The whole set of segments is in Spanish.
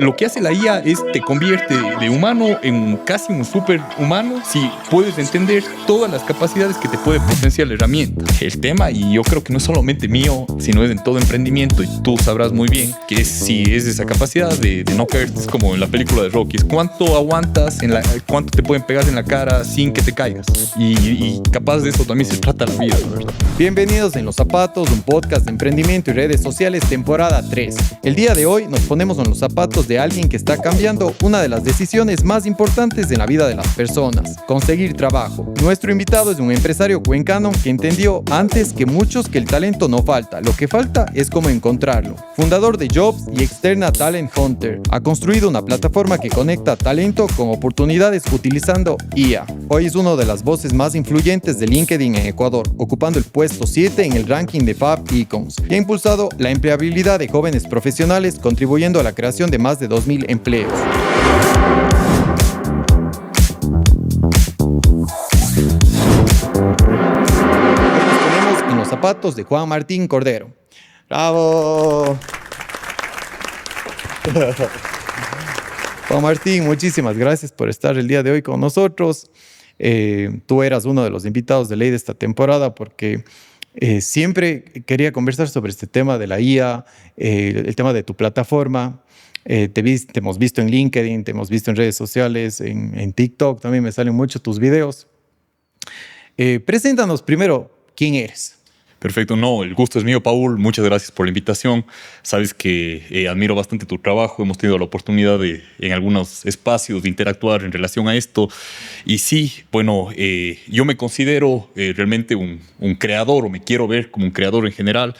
Lo que hace la IA es te convierte de humano en casi un superhumano si puedes entender todas las capacidades que te puede potenciar la herramienta. El tema, y yo creo que no es solamente mío, sino es en todo emprendimiento, y tú sabrás muy bien que si es esa capacidad de no caerte, es como en la película de Rocky, es cuánto aguantas, cuánto te pueden pegar en la cara sin que te caigas. Y capaz de eso también se trata la vida, la verdad. Bienvenidos en Los Zapatos, un podcast de emprendimiento y redes sociales, temporada 3. El día de hoy nos ponemos en los zapatos de alguien que está cambiando una de las decisiones más importantes en la vida de las personas: conseguir trabajo. Nuestro invitado es un empresario cuencano que entendió antes que muchos que el talento no falta, lo que falta es cómo encontrarlo. Fundador de Jobs y Externa Talent Hunter, ha construido una plataforma que conecta talento con oportunidades utilizando IA. Hoy es una de las voces más influyentes de LinkedIn en Ecuador, ocupando el puesto 7 en el ranking de Fab Icons, y ha impulsado la empleabilidad de jóvenes profesionales, contribuyendo a la creación de más de 2.000 empleos. Hoy nos ponemos en los zapatos de Juan Martín Cordero. ¡Bravo! Juan Martín, muchísimas gracias por estar el día de hoy con nosotros. Tú eras uno de los invitados de ley de esta temporada porque siempre quería conversar sobre este tema de la IA, el tema de tu plataforma. Te hemos visto en LinkedIn, te hemos visto en redes sociales, en TikTok, también me salen mucho tus videos. Preséntanos primero quién eres. Perfecto, no, el gusto es mío, Paul. Muchas gracias por la invitación. Sabes que admiro bastante tu trabajo. Hemos tenido la oportunidad de, en algunos espacios, de interactuar en relación a esto. Y sí, bueno, yo me considero realmente un creador, o me quiero ver como un creador en general,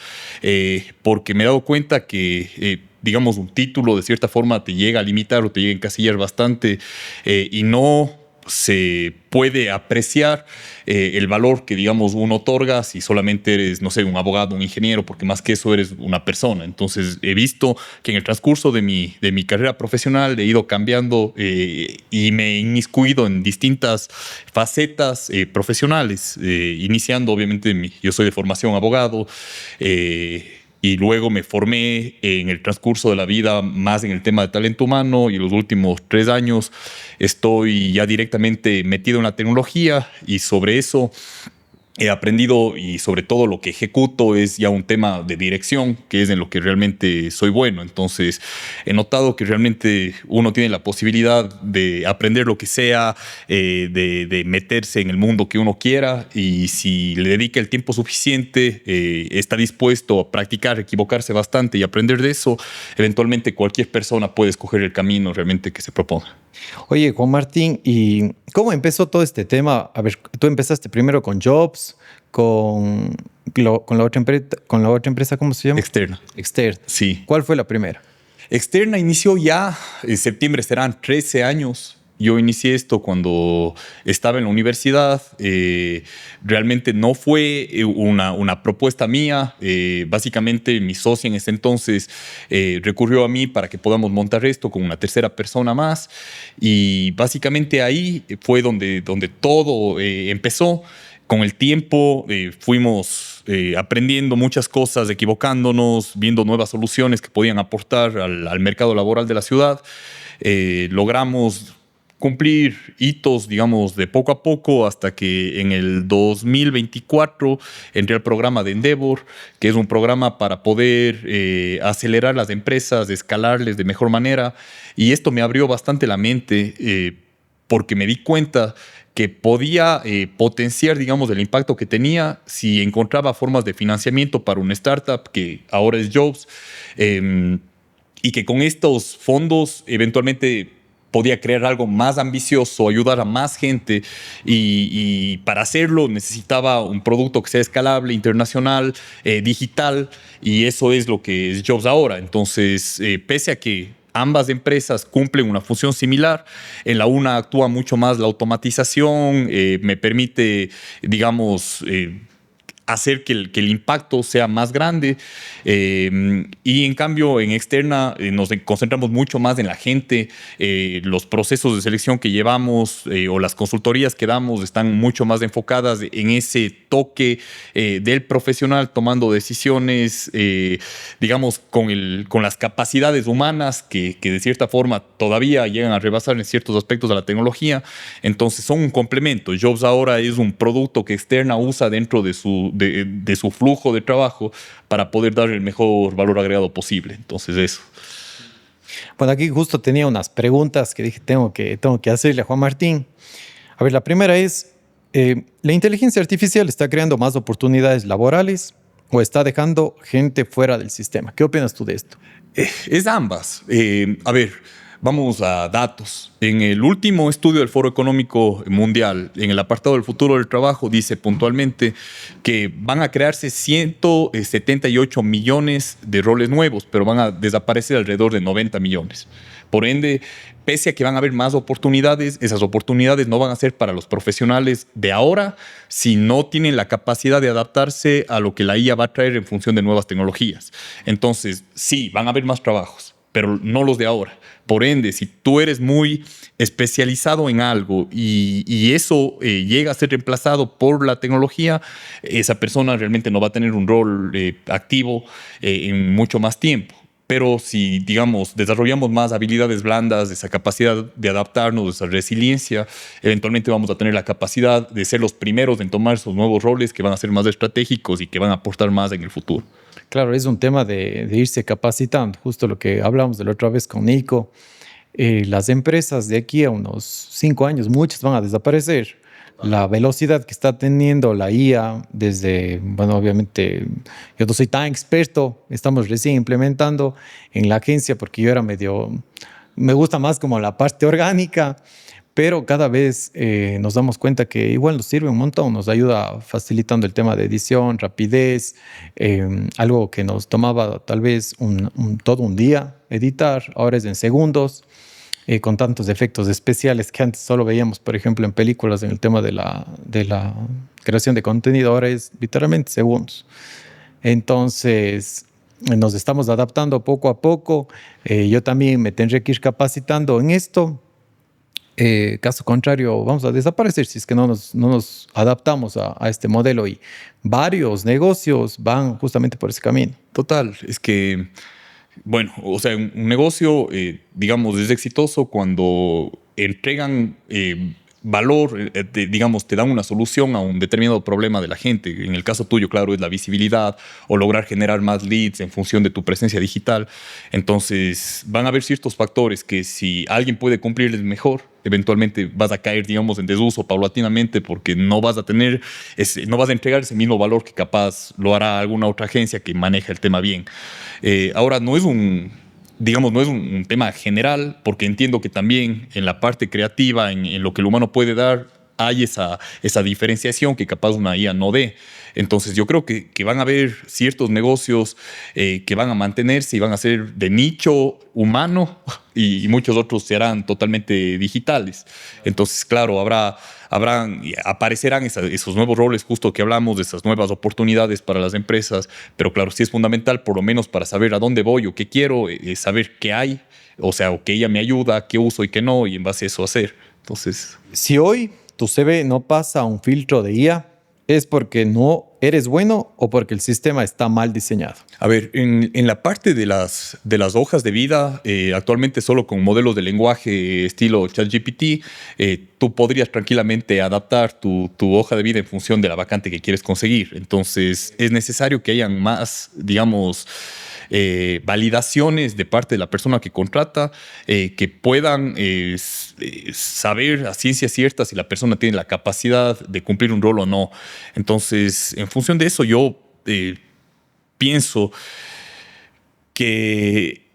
porque me he dado cuenta que digamos, un título de cierta forma te llega a limitar o te llega a encasillar bastante, y no se puede apreciar el valor que, digamos, uno otorga si solamente eres, no sé, un abogado, un ingeniero, porque más que eso eres una persona. Entonces he visto que en el transcurso de mi carrera profesional he ido cambiando y me he inmiscuido en distintas facetas profesionales, iniciando obviamente, yo soy de formación abogado, y luego me formé en el transcurso de la vida más en el tema de talento humano, y los últimos 3 años estoy ya directamente metido en la tecnología, y sobre eso he aprendido, y sobre todo lo que ejecuto es ya un tema de dirección, que es en lo que realmente soy bueno. Entonces he notado que realmente uno tiene la posibilidad de aprender lo que sea, de meterse en el mundo que uno quiera, y si le dedica el tiempo suficiente, está dispuesto a practicar, equivocarse bastante y aprender de eso, eventualmente cualquier persona puede escoger el camino realmente que se proponga. Oye, Juan Martín, ¿y cómo empezó todo este tema? A ver, tú empezaste primero con Jobs, con la otra empresa, ¿cómo se llama? Externa. Externa. Sí. ¿Cuál fue la primera? Externa inició ya en septiembre, serán 13 años. Yo inicié esto cuando estaba en la universidad. Realmente no fue una propuesta mía. Básicamente mi socia en ese entonces recurrió a mí para que podamos montar esto con una tercera persona más. Y básicamente ahí fue donde todo empezó. Con el tiempo fuimos aprendiendo muchas cosas, equivocándonos, viendo nuevas soluciones que podían aportar al mercado laboral de la ciudad. Logramos cumplir hitos, digamos, de poco a poco, hasta que en el 2024 entré al programa de Endeavor, que es un programa para poder acelerar las empresas, escalarles de mejor manera. Y esto me abrió bastante la mente, porque me di cuenta que podía potenciar, digamos, el impacto que tenía si encontraba formas de financiamiento para una startup, que ahora es Jobs, y que con estos fondos eventualmente podía crear algo más ambicioso, ayudar a más gente, y para hacerlo necesitaba un producto que sea escalable, internacional, digital, y eso es lo que es Jobs ahora. Entonces, pese a que ambas empresas cumplen una función similar, en la una actúa mucho más la automatización, me permite, digamos, hacer que el impacto sea más grande. Y en cambio, en externa nos concentramos mucho más en la gente. Los procesos de selección que llevamos o las consultorías que damos están mucho más enfocadas en ese toque del profesional tomando decisiones, digamos, con las capacidades humanas que de cierta forma todavía llegan a rebasar en ciertos aspectos de la tecnología. Entonces son un complemento. Jobs ahora es un producto que externa usa dentro de su flujo de trabajo para poder dar el mejor valor agregado posible. Entonces eso. Bueno, aquí justo tenía unas preguntas que dije tengo que hacerle a Juan Martín. A ver, la primera es, ¿la inteligencia artificial está creando más oportunidades laborales o está dejando gente fuera del sistema? ¿Qué opinas tú de esto? Es ambas. A ver, vamos a datos. En el último estudio del Foro Económico Mundial, en el apartado del futuro del trabajo, dice puntualmente que van a crearse 178 millones de roles nuevos, pero van a desaparecer alrededor de 90 millones. Por ende, pese a que van a haber más oportunidades, esas oportunidades no van a ser para los profesionales de ahora si no tienen la capacidad de adaptarse a lo que la IA va a traer en función de nuevas tecnologías. Entonces, sí, van a haber más trabajos, pero no los de ahora. Por ende, si tú eres muy especializado en algo y eso llega a ser reemplazado por la tecnología, esa persona realmente no va a tener un rol activo en mucho más tiempo. Pero si, digamos, desarrollamos más habilidades blandas, esa capacidad de adaptarnos, esa resiliencia, eventualmente vamos a tener la capacidad de ser los primeros en tomar esos nuevos roles que van a ser más estratégicos y que van a aportar más en el futuro. Claro, es un tema de irse capacitando, justo lo que hablamos de la otra vez con Nico. Las empresas de aquí a unos 5 años, muchas van a desaparecer. La velocidad que está teniendo la IA desde, bueno, obviamente yo no soy tan experto, estamos recién implementando en la agencia porque yo era me gusta más como la parte orgánica, pero cada vez nos damos cuenta que igual nos sirve un montón, nos ayuda facilitando el tema de edición, rapidez, algo que nos tomaba tal vez todo un día editar, ahora es en segundos. Con tantos efectos especiales que antes solo veíamos, por ejemplo, en películas en el tema de la creación de contenido, ahora es literalmente segundos. Entonces, nos estamos adaptando poco a poco. Yo también me tendré que ir capacitando en esto. Caso contrario, vamos a desaparecer si es que no nos adaptamos a este modelo y varios negocios van justamente por ese camino. Total, es que... Bueno, o sea, un negocio, digamos, es exitoso cuando entregan valor, digamos, te dan una solución a un determinado problema de la gente. En el caso tuyo, claro, es la visibilidad o lograr generar más leads en función de tu presencia digital. Entonces, van a haber ciertos factores que si alguien puede cumplirles mejor, eventualmente vas a caer, digamos, en desuso paulatinamente porque no vas a entregar ese mismo valor que capaz lo hará alguna otra agencia que maneja el tema bien. Ahora, no es un tema general, porque entiendo que también en la parte creativa, en lo que el humano puede dar, hay esa diferenciación que capaz una IA no dé. Entonces yo creo que van a haber ciertos negocios que van a mantenerse y van a ser de nicho humano y muchos otros serán totalmente digitales. Entonces, claro, aparecerán esos nuevos roles justo que hablamos, de esas nuevas oportunidades para las empresas, pero claro, sí es fundamental, por lo menos para saber a dónde voy o qué quiero, saber qué hay, o sea, o que ella me ayuda, qué uso y qué no, y en base a eso hacer. Entonces... Si hoy tu CV no pasa un filtro de IA, ¿es porque no eres bueno o porque el sistema está mal diseñado? A ver, en la parte de las hojas de vida, actualmente solo con modelos de lenguaje estilo ChatGPT, tú podrías tranquilamente adaptar tu hoja de vida en función de la vacante que quieres conseguir. Entonces, es necesario que hayan más, digamos, validaciones de parte de la persona que contrata, que puedan saber a ciencia cierta si la persona tiene la capacidad de cumplir un rol o no. Entonces, en función de eso, yo pienso que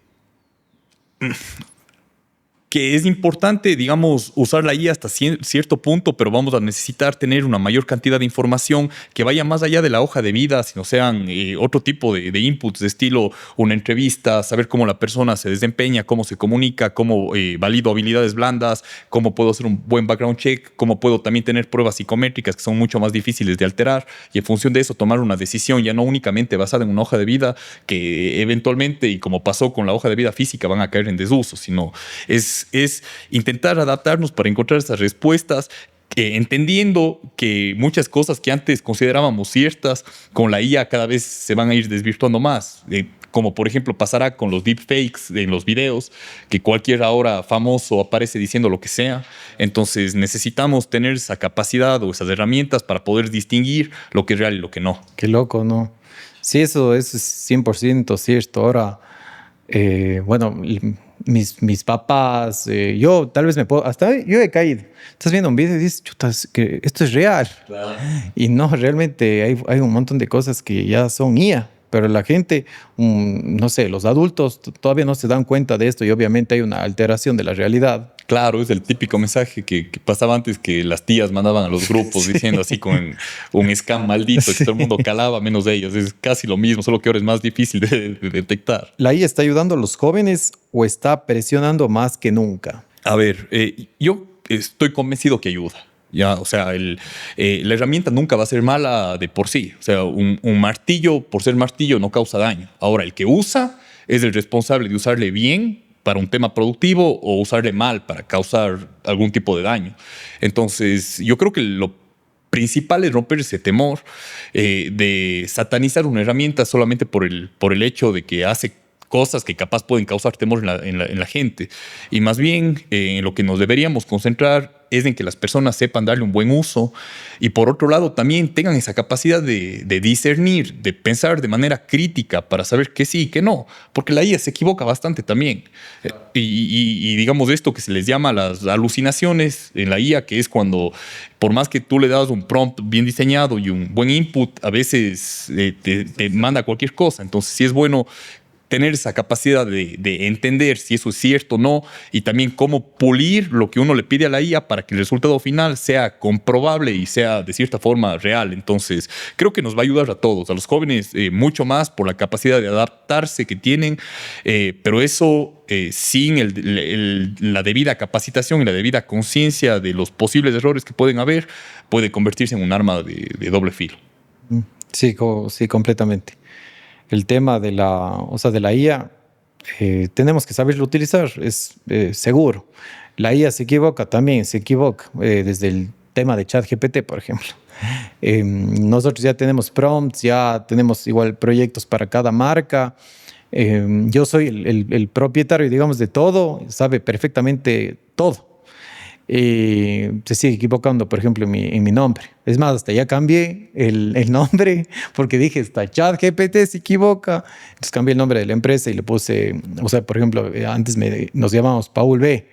que es importante, digamos, usar la IA hasta cierto punto, pero vamos a necesitar tener una mayor cantidad de información que vaya más allá de la hoja de vida, sino sean otro tipo de inputs de estilo una entrevista, saber cómo la persona se desempeña, cómo se comunica, cómo valido habilidades blandas, cómo puedo hacer un buen background check, cómo puedo también tener pruebas psicométricas que son mucho más difíciles de alterar y en función de eso tomar una decisión ya no únicamente basada en una hoja de vida que eventualmente, y como pasó con la hoja de vida física, van a caer en desuso, sino es intentar adaptarnos para encontrar esas respuestas, entendiendo que muchas cosas que antes considerábamos ciertas, con la IA cada vez se van a ir desvirtuando más. Como por ejemplo pasará con los deepfakes en los videos, que cualquier ahora famoso aparece diciendo lo que sea. Entonces necesitamos tener esa capacidad o esas herramientas para poder distinguir lo que es real y lo que no. Qué loco, ¿no? Sí, eso es 100% cierto. Ahora, bueno, mis papás, yo tal vez me puedo, hasta yo he caído. Estás viendo un video y dices, chuta, que esto es real. Claro. Y no, realmente hay un montón de cosas que ya son IA. Pero la gente, no sé, los adultos todavía no se dan cuenta de esto y obviamente hay una alteración de la realidad. Claro, es el típico mensaje que pasaba antes, que las tías mandaban a los grupos diciendo así con un scam maldito, que todo el mundo calaba menos de ellos. Es casi lo mismo, solo que ahora es más difícil de detectar. ¿La IA está ayudando a los jóvenes o está presionando más que nunca? A ver, yo estoy convencido que ayuda. Ya, o sea, la herramienta nunca va a ser mala de por sí. O sea, un martillo, por ser martillo, no causa daño. Ahora, el que usa es el responsable de usarle bien para un tema productivo o usarle mal para causar algún tipo de daño. Entonces, yo creo que lo principal es romper ese temor de satanizar una herramienta solamente por el hecho de que hace cosas que capaz pueden causar temor en la gente. Y más bien, en lo que nos deberíamos concentrar es en que las personas sepan darle un buen uso y por otro lado también tengan esa capacidad de discernir, de pensar de manera crítica para saber qué sí y qué no, porque la IA se equivoca bastante también. Y digamos esto que se les llama las alucinaciones en la IA, que es cuando por más que tú le das un prompt bien diseñado y un buen input, a veces te manda cualquier cosa. Entonces sí es bueno tener esa capacidad de entender si eso es cierto o no y también cómo pulir lo que uno le pide a la IA para que el resultado final sea comprobable y sea de cierta forma real. Entonces, creo que nos va a ayudar a todos, a los jóvenes mucho más por la capacidad de adaptarse que tienen, pero eso sin la debida capacitación y la debida conciencia de los posibles errores que pueden haber, puede convertirse en un arma de doble filo. Sí, sí, completamente. El tema de la IA, tenemos que saberlo utilizar, es seguro. La IA se equivoca también, se equivoca, desde el tema de ChatGPT, por ejemplo. Nosotros ya tenemos prompts, ya tenemos igual proyectos para cada marca. Yo soy el propietario, digamos, de todo, sabe perfectamente todo. Se sigue equivocando, por ejemplo, en mi nombre. Es más, hasta ya cambié el nombre porque dije, esta ChatGPT se equivoca. Entonces cambié el nombre de la empresa y le puse, o sea, por ejemplo, antes nos llamábamos Paul B,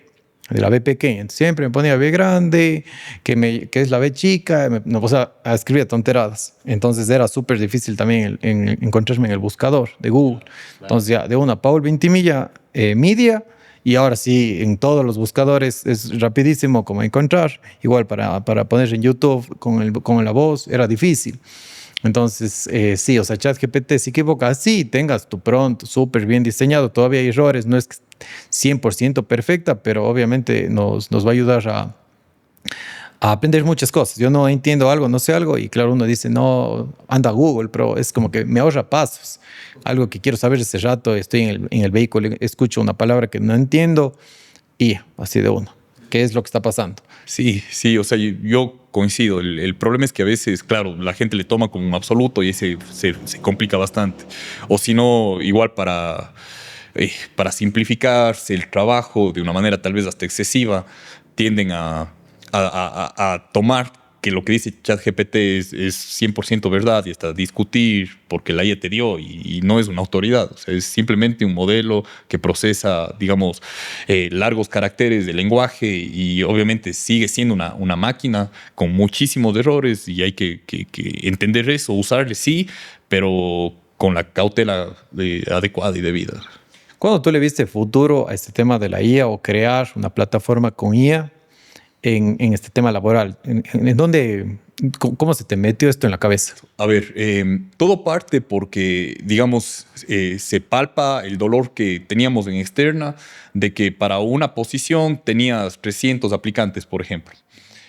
de la B pequeña. Entonces siempre me ponía B grande, que es la B chica, o sea, escribía tonteradas. Entonces era súper difícil también encontrarme en el buscador de Google. Entonces ya de una, Paul Ventimilla Media. Y ahora sí, en todos los buscadores es rapidísimo como encontrar. Igual para poner en YouTube con la voz era difícil. Entonces, sí, o sea, ChatGPT se equivoca. Sí, tengas tu prompt súper bien diseñado. Todavía hay errores. No es 100% perfecta, pero obviamente nos va a ayudar a aprender muchas cosas. Yo no entiendo algo, no sé algo y claro, uno dice, no, anda a Google, pero es como que me ahorra pasos. Algo que quiero saber ese rato, estoy en el vehículo, escucho una palabra que no entiendo y así de uno. ¿Qué es lo que está pasando? Sí, sí, o sea, yo coincido. El problema es que a veces, claro, la gente le toma como un absoluto y ese se complica bastante. O si no, igual para simplificarse el trabajo de una manera tal vez hasta excesiva, tienden a tomar que lo que dice ChatGPT es 100% verdad y hasta discutir porque la IA te dio y no es una autoridad. O sea, es simplemente un modelo que procesa, digamos, largos caracteres de lenguaje y obviamente sigue siendo una máquina con muchísimos errores y hay que entender eso, usarle sí, pero con la cautela adecuada y debida. ¿Cuándo tú le viste futuro a este tema de la IA o crear una plataforma con IA en este tema laboral? ¿En dónde, cómo se te metió esto en la cabeza? A ver, todo parte porque, digamos, se palpa el dolor que teníamos en externa de que para una posición tenías 300 aplicantes, por ejemplo.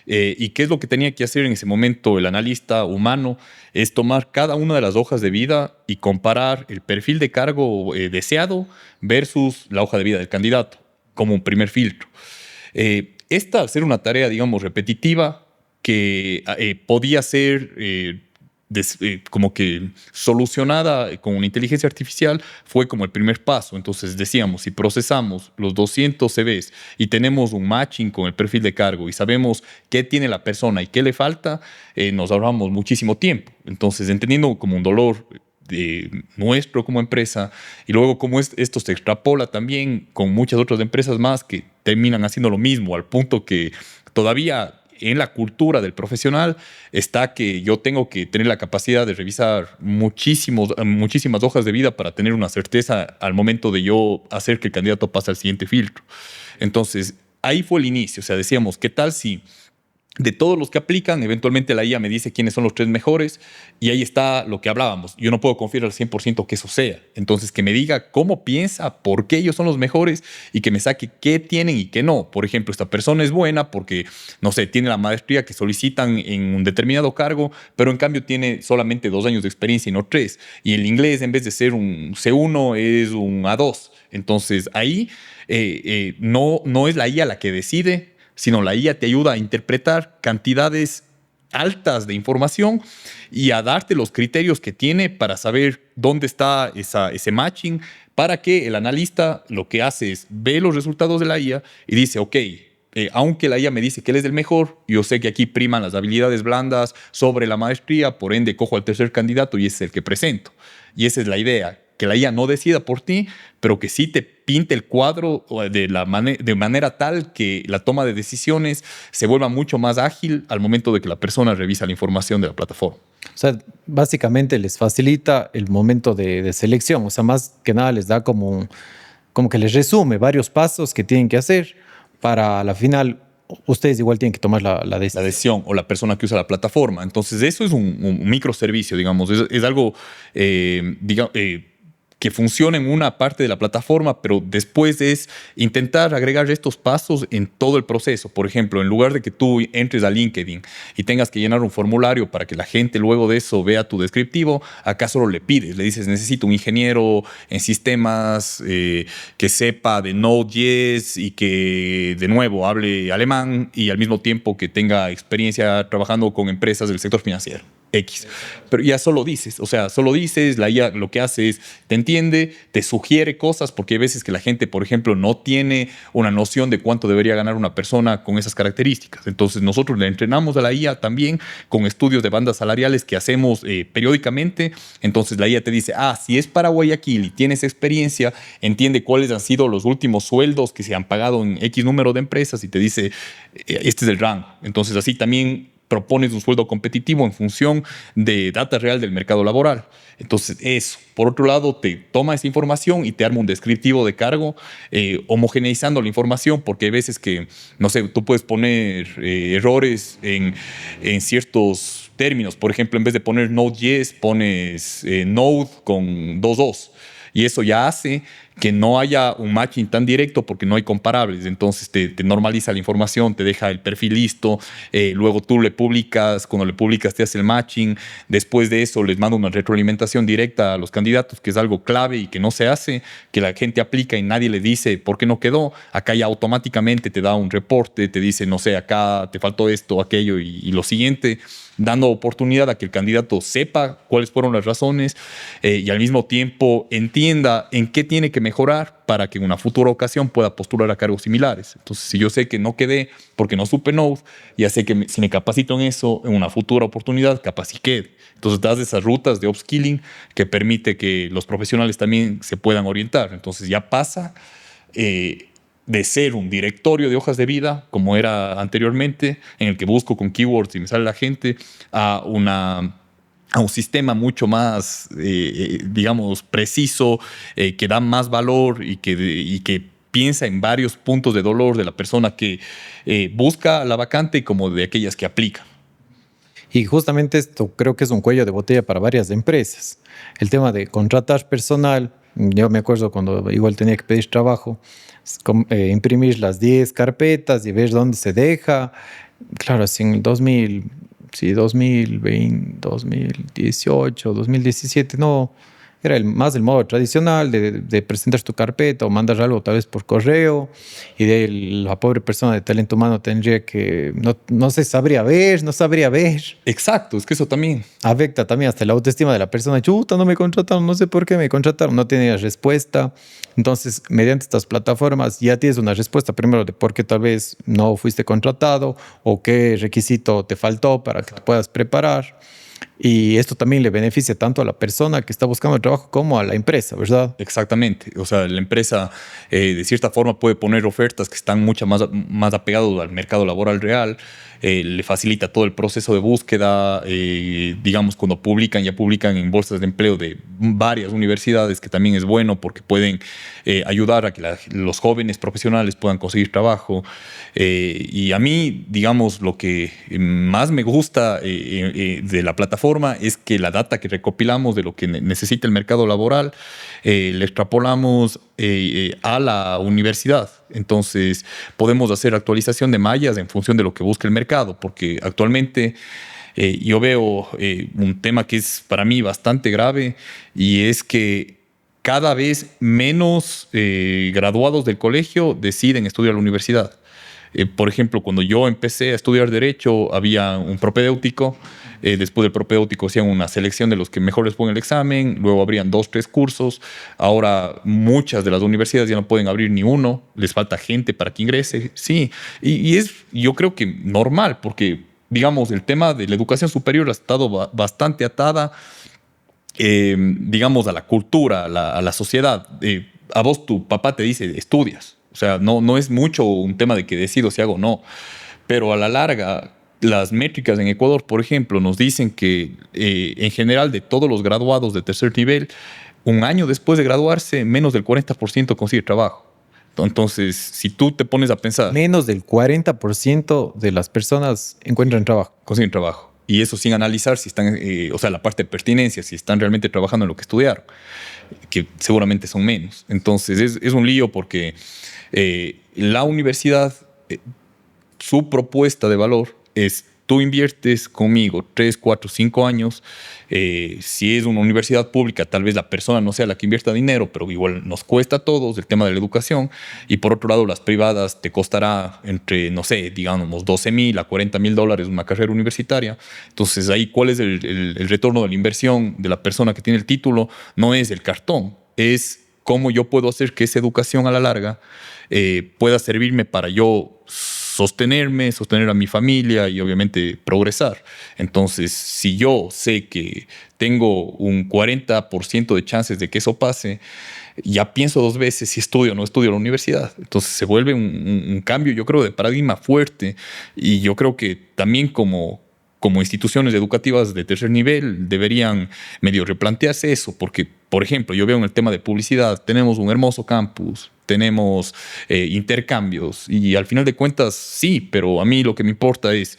¿Y qué es lo que tenía que hacer en ese momento el analista humano? Es tomar cada una de las hojas de vida y comparar el perfil de cargo deseado versus la hoja de vida del candidato, como un primer filtro. Esta, al ser una tarea, digamos, repetitiva, que podía ser como que solucionada con una inteligencia artificial, fue como el primer paso. Entonces decíamos, si procesamos los 200 CVs y tenemos un matching con el perfil de cargo y sabemos qué tiene la persona y qué le falta, nos ahorramos muchísimo tiempo. Entonces, entendiendo como un dolor nuestro como empresa, y luego como esto se extrapola también con muchas otras empresas más que terminan haciendo lo mismo, al punto que todavía en la cultura del profesional está que yo tengo que tener la capacidad de revisar muchísimas hojas de vida para tener una certeza al momento de yo hacer que el candidato pase al siguiente filtro. Entonces, ahí fue el inicio. O sea, decíamos, ¿qué tal si de todos los que aplican, eventualmente la IA me dice quiénes son los 3 mejores y ahí está lo que hablábamos? Yo no puedo confiar al 100% que eso sea. Entonces, que me diga cómo piensa, por qué ellos son los mejores y que me saque qué tienen y qué no. Por ejemplo, esta persona es buena porque, no sé, tiene la maestría que solicitan en un determinado cargo, pero en cambio tiene solamente 2 años de experiencia y no 3. Y el inglés, en vez de ser un C1, es un A2. Entonces, ahí no es la IA la que decide, sino la IA te ayuda a interpretar cantidades altas de información y a darte los criterios que tiene para saber dónde está ese matching, para que el analista lo que hace es ve los resultados de la IA y dice, ok, aunque la IA me dice que él es el mejor, yo sé que aquí priman las habilidades blandas sobre la maestría, por ende cojo al tercer candidato y ese es el que presento. Y esa es la idea, que la IA no decida por ti, pero que sí te pinte el cuadro de manera tal que la toma de decisiones se vuelva mucho más ágil al momento de que la persona revisa la información de la plataforma. O sea, básicamente les facilita el momento de selección. O sea, más que nada les da como que les resume varios pasos que tienen que hacer para a la final ustedes igual tienen que tomar la decisión. La decisión o la persona que usa la plataforma. Entonces, eso es un microservicio, digamos. Es algo, que funciona en una parte de la plataforma, pero después es intentar agregar estos pasos en todo el proceso. Por ejemplo, en lugar de que tú entres a LinkedIn y tengas que llenar un formulario para que la gente luego de eso vea tu descriptivo, acá solo le pides, le dices, necesito un ingeniero en sistemas que sepa de Node.js y que, de nuevo, hable alemán y al mismo tiempo que tenga experiencia trabajando con empresas del sector financiero. X. Pero ya solo dices, o sea, solo dices, la IA lo que hace es, te entiende, te sugiere cosas, porque hay veces que la gente, por ejemplo, no tiene una noción de cuánto debería ganar una persona con esas características. Entonces nosotros le entrenamos a la IA también con estudios de bandas salariales que hacemos periódicamente. Entonces la IA te dice, si es para Guayaquil y tienes experiencia, entiende cuáles han sido los últimos sueldos que se han pagado en X número de empresas y te dice, este es el rango. Entonces así también propones un sueldo competitivo en función de data real del mercado laboral. Entonces, eso. Por otro lado, te toma esa información y te arma un descriptivo de cargo, homogeneizando la información, porque hay veces que, no sé, tú puedes poner errores en ciertos términos. Por ejemplo, en vez de poner Node.js, pones Node con 2 O's. Y eso ya hace que no haya un matching tan directo porque no hay comparables. Entonces te normaliza la información, te deja el perfil listo, luego tú le publicas, cuando le publicas te hace el matching. Después de eso les manda una retroalimentación directa a los candidatos, que es algo clave y que no se hace, que la gente aplica y nadie le dice por qué no quedó. Acá ya automáticamente te da un reporte, te dice, no sé, acá te faltó esto, aquello y lo siguiente, dando oportunidad a que el candidato sepa cuáles fueron las razones y al mismo tiempo entienda en qué tiene que mejorar para que en una futura ocasión pueda postular a cargos similares. Entonces, si yo sé que no quedé porque no supe Node, ya sé que si me capacito en eso, en una futura oportunidad, capaz sí quede. Entonces, das esas rutas de upskilling que permite que los profesionales también se puedan orientar. Entonces, ya pasa de ser un directorio de hojas de vida, como era anteriormente, en el que busco con keywords y me sale la gente, a a un sistema mucho más, digamos, preciso, que da más valor y que piensa en varios puntos de dolor de la persona que busca la vacante como de aquellas que aplican. Y justamente esto creo que es un cuello de botella para varias empresas. El tema de contratar personal, yo me acuerdo cuando igual tenía que pedir trabajo, imprimir las 10 carpetas y ver dónde se deja. Claro, así en el 2000, sí, 2020, 2018, 2017, no, era más el modo tradicional de presentar tu carpeta o mandar algo tal vez por correo y de ahí la pobre persona de talento humano tendría que, no se sabría ver, no sabría ver. Exacto, es que eso también. Afecta también hasta la autoestima de la persona. Chuta, no me contrataron, no sé por qué me contrataron, no tiene respuesta. Entonces, mediante estas plataformas ya tienes una respuesta primero de por qué tal vez no fuiste contratado o qué requisito te faltó para que te puedas preparar. Y esto también le beneficia tanto a la persona que está buscando el trabajo como a la empresa, ¿verdad? Exactamente. O sea, la empresa de cierta forma puede poner ofertas que están mucho más apegadas al mercado laboral real. Le facilita todo el proceso de búsqueda. Digamos, cuando ya publican en bolsas de empleo de varias universidades, que también es bueno porque pueden ayudar a que los jóvenes profesionales puedan conseguir trabajo. Y a mí, digamos, lo que más me gusta de la plataforma es que la data que recopilamos de lo que necesita el mercado laboral le extrapolamos a la universidad. Entonces podemos hacer actualización de mallas en función de lo que busque el mercado, porque actualmente yo veo un tema que es para mí bastante grave, y es que cada vez menos graduados del colegio deciden estudiar a la universidad. Por ejemplo, cuando yo empecé a estudiar Derecho, había un propedéutico. Después del propedéutico hacían una selección de los que mejor les ponen el examen. Luego abrían 2, 3 cursos. Ahora muchas de las universidades ya no pueden abrir ni uno. Les falta gente para que ingrese. Sí, y es, yo creo que normal, porque, digamos, el tema de la educación superior ha estado bastante atada, digamos, a la cultura, a la sociedad. A vos tu papá te dice, estudias. O sea, no es mucho un tema de que decido si hago o no. Pero a la larga, las métricas en Ecuador, por ejemplo, nos dicen que en general de todos los graduados de tercer nivel, un año después de graduarse, menos del 40% consigue trabajo. Entonces, si tú te pones a pensar... Menos del 40% de las personas encuentran trabajo. Consiguen trabajo. Y eso sin analizar si están, o sea, la parte de pertinencia, si están realmente trabajando en lo que estudiaron, que seguramente son menos. Entonces, es un lío porque la universidad, su propuesta de valor es: tú inviertes conmigo 3, 4, 5 años. Si es una universidad pública, tal vez la persona no sea la que invierta dinero, pero igual nos cuesta a todos el tema de la educación. Y por otro lado, las privadas te costará entre, no sé, digamos, $12,000 a $40,000 una carrera universitaria. Entonces, ahí, ¿cuál es el retorno de la inversión de la persona que tiene el título? No es el cartón, es cómo yo puedo hacer que esa educación a la larga pueda servirme para yo sostenerme, sostener a mi familia y obviamente progresar. Entonces, si yo sé que tengo un 40% de chances de que eso pase, ya pienso 2 veces si estudio o no estudio en la universidad. Entonces se vuelve un cambio, yo creo, de paradigma fuerte, y yo creo que también como instituciones educativas de tercer nivel deberían medio replantearse eso, porque, por ejemplo, yo veo en el tema de publicidad, tenemos un hermoso campus, tenemos intercambios, y al final de cuentas sí, pero a mí lo que me importa es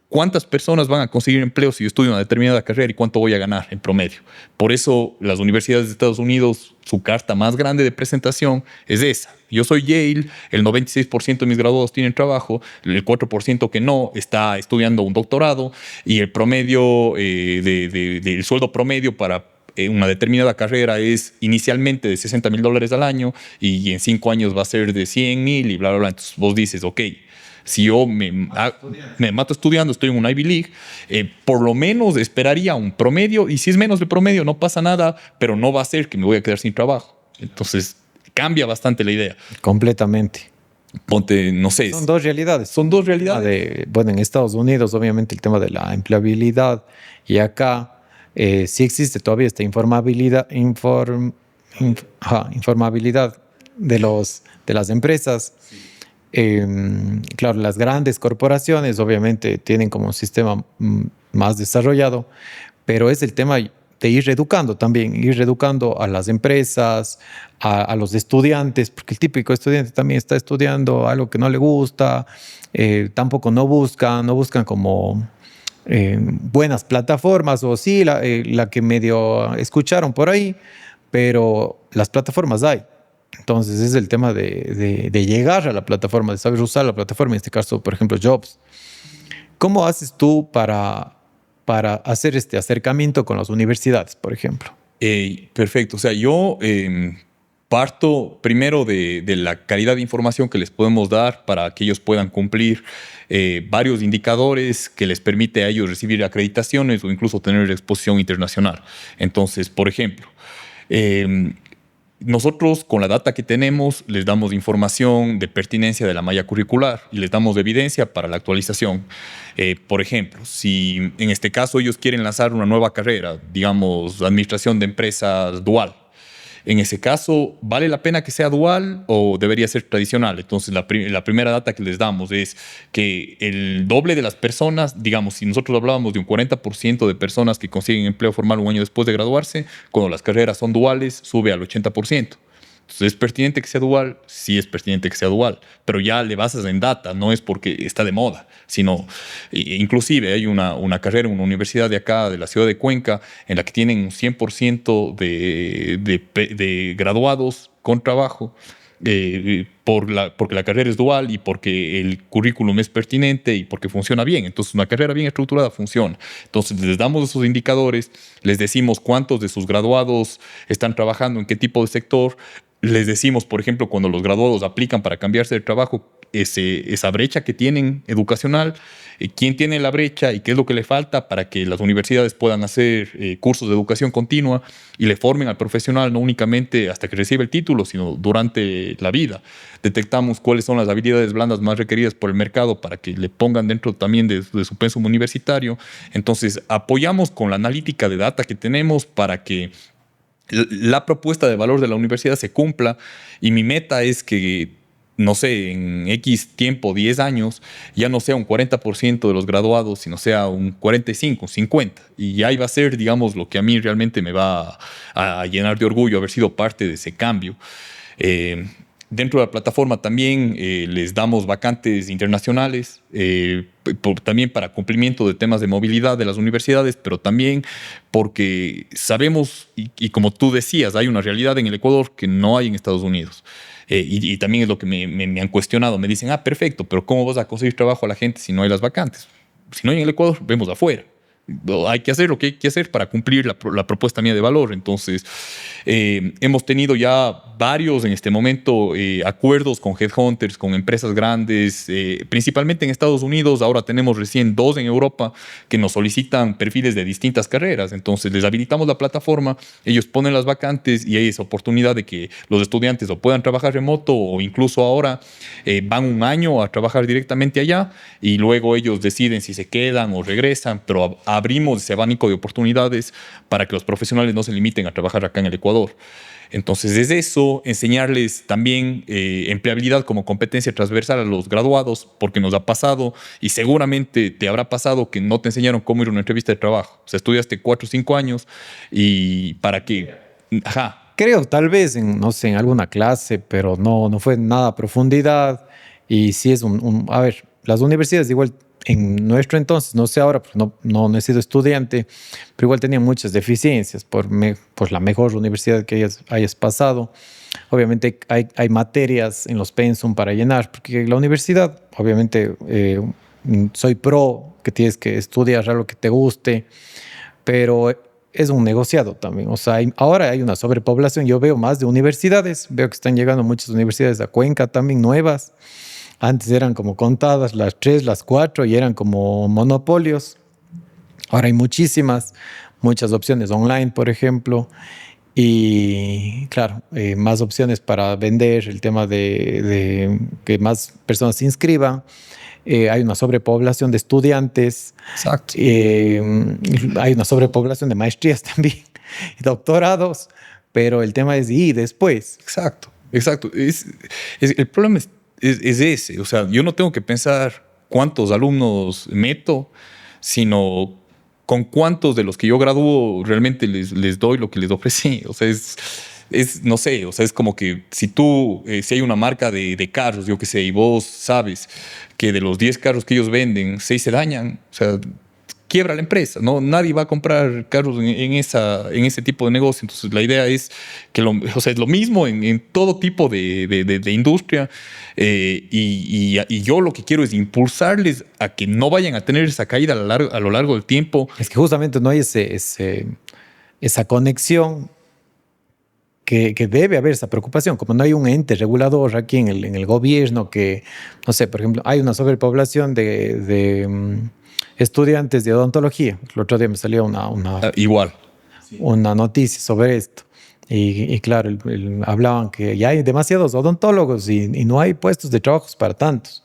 cuántas personas van a conseguir empleo si yo estudio una determinada carrera y cuánto voy a ganar en promedio. Por eso las universidades de Estados Unidos, su carta más grande de presentación es esa. Yo soy Yale, el 96% de mis graduados tienen trabajo, el 4% que no está estudiando un doctorado, y el promedio del sueldo promedio para una determinada carrera es inicialmente de $60,000 al año, y en 5 años va a ser de 100,000 y bla, bla, bla. Entonces vos dices, ok, si yo me mato estudiando, estoy en un Ivy League, por lo menos esperaría un promedio, y si es menos de promedio no pasa nada, pero no va a ser que me voy a quedar sin trabajo. Entonces cambia bastante la idea. Completamente. Ponte, no sé. Son dos realidades. Son dos realidades. Bueno, en Estados Unidos, obviamente, el tema de la empleabilidad, y acá sí existe todavía esta informabilidad de las empresas. Sí. Claro, las grandes corporaciones obviamente tienen como un sistema más desarrollado, pero es el tema de ir reeducando también, ir reeducando a las empresas, a los estudiantes, porque el típico estudiante también está estudiando algo que no le gusta, tampoco no buscan como buenas plataformas, o sí, la que medio escucharon por ahí, pero las plataformas hay. Entonces es el tema de llegar a la plataforma, de saber usar la plataforma, en este caso, por ejemplo, Jobs. ¿Cómo haces tú para hacer este acercamiento con las universidades, por ejemplo? Perfecto. O sea, yo parto primero de la calidad de información que les podemos dar para que ellos puedan cumplir varios indicadores que les permite a ellos recibir acreditaciones o incluso tener exposición internacional. Entonces, por ejemplo, nosotros con la data que tenemos les damos información de pertinencia de la malla curricular y les damos evidencia para la actualización. Por ejemplo, si en este caso ellos quieren lanzar una nueva carrera, digamos, administración de empresas dual, en ese caso, ¿vale la pena que sea dual o debería ser tradicional? Entonces, la primera data que les damos es que el doble de las personas, digamos, si nosotros hablábamos de un 40% de personas que consiguen empleo formal un año después de graduarse, cuando las carreras son duales, sube al 80%. Entonces, ¿es pertinente que sea dual? Sí, es pertinente que sea dual, pero ya le basas en data, no es porque está de moda, sino, inclusive hay una carrera en una universidad de acá, de la ciudad de Cuenca, en la que tienen un 100% de graduados con trabajo, porque la carrera es dual y porque el currículum es pertinente y porque funciona bien. Entonces, una carrera bien estructurada funciona. Entonces, les damos esos indicadores, les decimos cuántos de sus graduados están trabajando en qué tipo de sector. Les decimos, por ejemplo, cuando los graduados aplican para cambiarse de trabajo, esa brecha que tienen educacional, quién tiene la brecha y qué es lo que le falta para que las universidades puedan hacer cursos de educación continua y le formen al profesional no únicamente hasta que recibe el título, sino durante la vida. Detectamos cuáles son las habilidades blandas más requeridas por el mercado para que le pongan dentro también de su pensum universitario. Entonces, apoyamos con la analítica de data que tenemos para que la propuesta de valor de la universidad se cumpla, y mi meta es que, no sé, en X tiempo, 10 años, ya no sea un 40% de los graduados, sino sea un 45, 50. Y ahí va a ser, digamos, lo que a mí realmente me va a llenar de orgullo haber sido parte de ese cambio. Dentro de la plataforma también les damos vacantes internacionales, también para cumplimiento de temas de movilidad de las universidades, pero también porque sabemos, y como tú decías, hay una realidad en el Ecuador que no hay en Estados Unidos. Y también es lo que me han cuestionado. Me dicen, perfecto, pero ¿cómo vas a conseguir trabajo a la gente si no hay las vacantes? Si no hay en el Ecuador, vemos afuera. Hay que hacer lo que hay que hacer para cumplir la propuesta mía de valor. Entonces, hemos tenido ya varios en este momento acuerdos con headhunters, con empresas grandes, principalmente en Estados Unidos. Ahora tenemos recién 2 en Europa que nos solicitan perfiles de distintas carreras. Entonces, les habilitamos la plataforma, ellos ponen las vacantes y hay esa oportunidad de que los estudiantes o puedan trabajar remoto o incluso ahora van un año a trabajar directamente allá y luego ellos deciden si se quedan o regresan, pero abrimos ese abanico de oportunidades para que los profesionales no se limiten a trabajar acá en el Ecuador. Entonces, desde eso, enseñarles también empleabilidad como competencia transversal a los graduados, porque nos ha pasado, y seguramente te habrá pasado, que no te enseñaron cómo ir a una entrevista de trabajo. O sea, estudiaste 4 o 5 años y ¿para qué? Ajá. Creo, tal vez, no sé, en alguna clase, pero no fue nada a profundidad. Y sí es a ver, las universidades igual en nuestro entonces, no sé ahora, porque no he sido estudiante, pero igual tenían muchas deficiencias por la mejor universidad que hayas pasado. Obviamente hay materias en los pensum para llenar, porque la universidad, obviamente, soy pro que tienes que estudiar algo que te guste, pero es un negociado también. O sea, ahora hay una sobrepoblación. Yo veo más de universidades, veo que están llegando muchas universidades a Cuenca también nuevas. Antes eran como contadas las 3, las 4 y eran como monopolios. Ahora hay muchas opciones online, por ejemplo. Y claro, más opciones para vender, el tema de que más personas se inscriban. Hay una sobrepoblación de estudiantes. Exacto. Hay una sobrepoblación de maestrías también y doctorados. Pero el tema es, ¿y después? Exacto. El problema es ese. O sea, yo no tengo que pensar cuántos alumnos meto, sino ¿con cuántos de los que yo gradúo realmente les doy lo que les ofrecí? O sea, no sé, o sea, es como que si hay una marca de carros, yo qué sé, y vos sabes que de los 10 carros que ellos venden, 6 se dañan, o sea, quiebra la empresa, ¿no? Nadie va a comprar carros en ese tipo de negocio. Entonces, la idea es que o sea, es lo mismo en todo tipo de industria. Y yo lo que quiero es impulsarles a que no vayan a tener esa caída a lo largo del tiempo. Es que justamente no hay esa conexión que debe haber esa preocupación, como no hay un ente regulador aquí en el gobierno que, no sé, por ejemplo, hay una sobrepoblación de estudiantes de odontología. El otro día me salió Igual. una noticia sobre esto. Y claro, hablaban que ya hay demasiados odontólogos y no hay puestos de trabajos para tantos.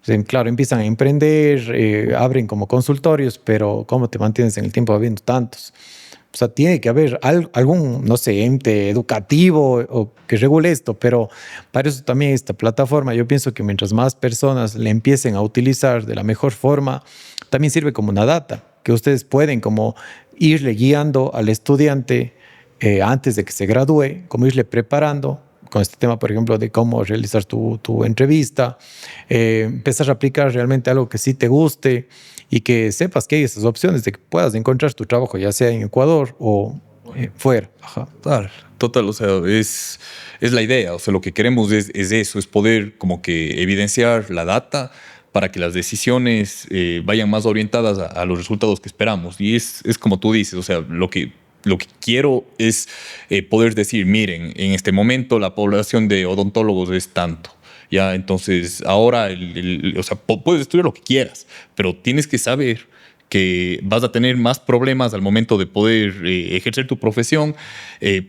O sea, claro, empiezan a emprender, abren como consultorios, pero ¿cómo te mantienes en el tiempo habiendo tantos? O sea, tiene que haber algún, no sé, ente educativo o que regule esto, pero para eso también esta plataforma, yo pienso que mientras más personas le empiecen a utilizar de la mejor forma, también sirve como una data, que ustedes pueden como irle guiando al estudiante antes de que se gradúe, como irle preparando con este tema, por ejemplo, de cómo realizar tu entrevista, empezar a aplicar realmente algo que sí te guste y que sepas que hay esas opciones de que puedas encontrar tu trabajo, ya sea en Ecuador o fuera. Ajá. Total, o sea, es la idea. O sea, lo que queremos es eso, es poder como que evidenciar la data para que las decisiones vayan más orientadas a los resultados que esperamos. Y es como tú dices, o sea, lo que quiero es poder decir, miren, en este momento la población de odontólogos es tanto. Ya, entonces ahora, o sea, puedes estudiar lo que quieras, pero tienes que saber que vas a tener más problemas al momento de poder ejercer tu profesión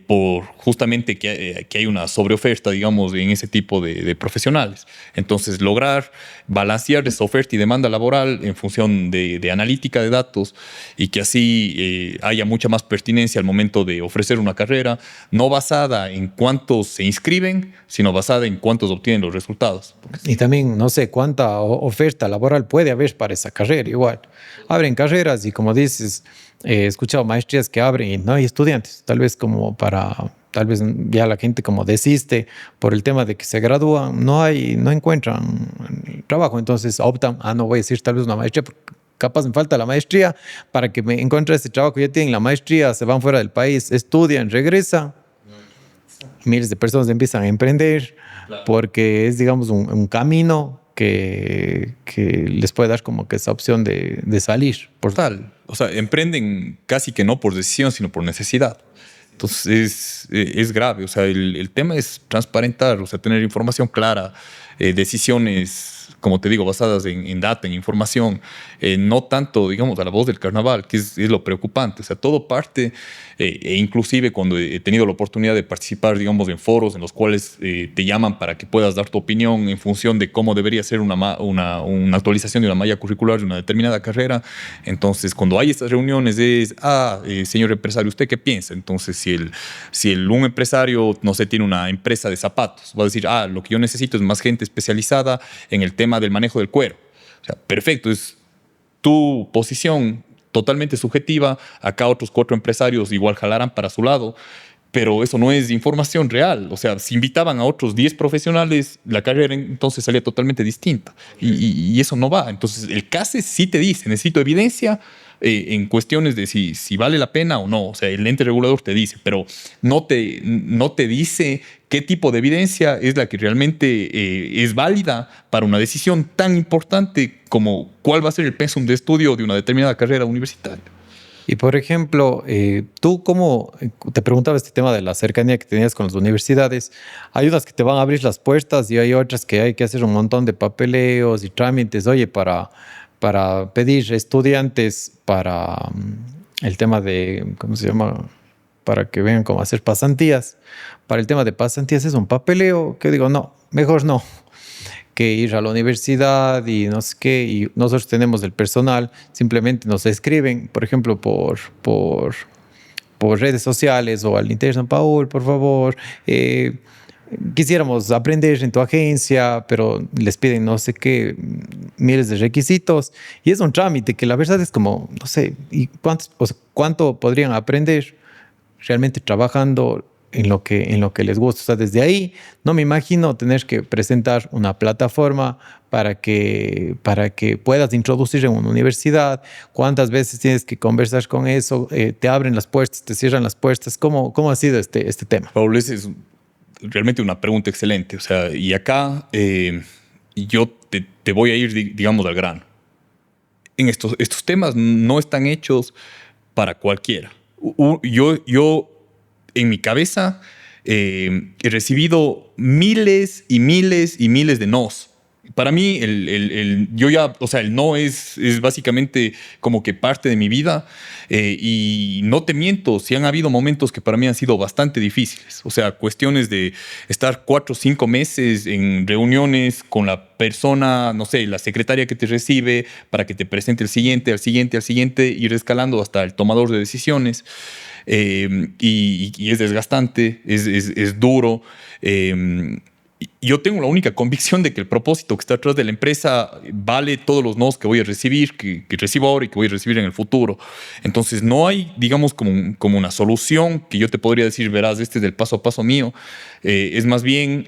por justamente que hay una sobreoferta, digamos, en ese tipo de profesionales. Entonces, lograr balancear esa oferta y demanda laboral en función de analítica de datos y que así haya mucha más pertinencia al momento de ofrecer una carrera, no basada en cuántos se inscriben, sino basada en cuántos obtienen los resultados. Y también no sé cuánta oferta laboral puede haber para esa carrera igual. Abren carreras y como dices, he escuchado maestrías que abren y no hay estudiantes, tal vez ya la gente como desiste por el tema de que se gradúan, no encuentran trabajo, entonces optan, no voy a decir tal vez una maestría, porque capaz me falta la maestría para que me encuentre este trabajo, ya tienen la maestría, se van fuera del país, estudian, regresan, miles de personas empiezan a emprender, claro, porque es, digamos, un camino que les puede dar como que esa opción de salir. Tal. O sea, emprenden casi que no por decisión, sino por necesidad. Entonces es grave. O sea, el tema es transparentar, o sea, tener información clara, decisiones, como te digo, basadas en data, en información, no tanto, digamos, a la voz del carnaval, que es lo preocupante. O sea, todo parte, e inclusive cuando he tenido la oportunidad de participar, digamos, en foros en los cuales te llaman para que puedas dar tu opinión en función de cómo debería ser una actualización de una malla curricular de una determinada carrera. Entonces, cuando hay estas reuniones es, señor empresario, ¿usted qué piensa? Entonces, si un empresario, no sé, tiene una empresa de zapatos, va a decir, lo que yo necesito es más gente especializada en el tema del manejo del cuero. O sea, perfecto, es tu posición totalmente subjetiva. Acá otros 4 empresarios igual jalarán para su lado, pero eso no es información real. O sea, si invitaban a otros 10 profesionales, la carrera entonces salía totalmente distinta. Y eso no va. Entonces, el CASE sí te dice, necesito evidencia en cuestiones de si vale la pena o no. O sea, el ente regulador te dice, pero no te dice qué tipo de evidencia es la que realmente es válida para una decisión tan importante como cuál va a ser el pensum de estudio de una determinada carrera universitaria. Y por ejemplo, tú cómo, te preguntaba este tema de la cercanía que tenías con las universidades, hay unas que te van a abrir las puertas y hay otras que hay que hacer un montón de papeleos y trámites, oye, para pedir estudiantes para el tema de, ¿cómo se llama? Para que vengan como a hacer pasantías. Para el tema de pasantías es un papeleo que digo, no, mejor no, que ir a la universidad y no sé qué, y nosotros tenemos el personal, simplemente nos escriben, por ejemplo, por redes sociales o al Inter San Paul, por favor, quisiéramos aprender en tu agencia, pero les piden no sé qué, miles de requisitos. Y es un trámite que la verdad es como, no sé, ¿y cuánto podrían aprender realmente trabajando en lo que les gusta? O sea, desde ahí no me imagino tener que presentar una plataforma para que puedas introducir en una universidad. ¿Cuántas veces tienes que conversar con eso? ¿Te abren las puertas, te cierran las puertas? ¿Cómo ha sido este tema? Paul, esa es realmente una pregunta excelente. O sea, y acá yo te voy a ir, digamos, al grano. En estos temas no están hechos para cualquiera. Yo en mi cabeza he recibido miles y miles y miles de nos. Para mí, yo ya, o sea, el no es básicamente como que parte de mi vida. Y no te miento, sí han habido momentos que para mí han sido bastante difíciles. O sea, cuestiones de estar 4 o 5 meses en reuniones con la persona, no sé, la secretaria que te recibe para que te presente el siguiente, al siguiente, al siguiente, ir escalando hasta el tomador de decisiones. Y es desgastante, es duro. Yo tengo la única convicción de que el propósito que está detrás de la empresa vale todos los no's que voy a recibir, que recibo ahora y que voy a recibir en el futuro. Entonces no hay, digamos, como una solución que yo te podría decir, verás, este es el paso a paso mío. Es más bien,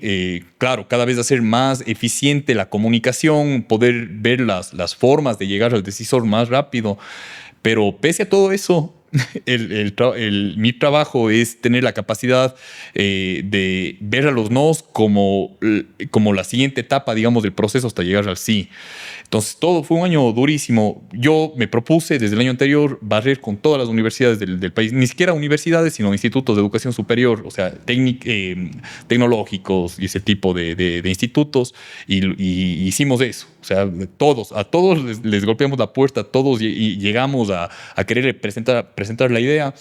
claro, cada vez hacer más eficiente la comunicación, poder ver las formas de llegar al decisor más rápido. Pero pese a todo eso, mi trabajo es tener la capacidad de ver a los no's como la siguiente etapa, digamos, del proceso hasta llegar al sí. Entonces, todo fue un año durísimo. Yo me propuse desde el año anterior barrer con todas las universidades del país, ni siquiera universidades, sino institutos de educación superior, o sea, tecnológicos y ese tipo de institutos, y hicimos eso. O sea, a todos les golpeamos la puerta, a todos y llegamos a querer presentar la idea.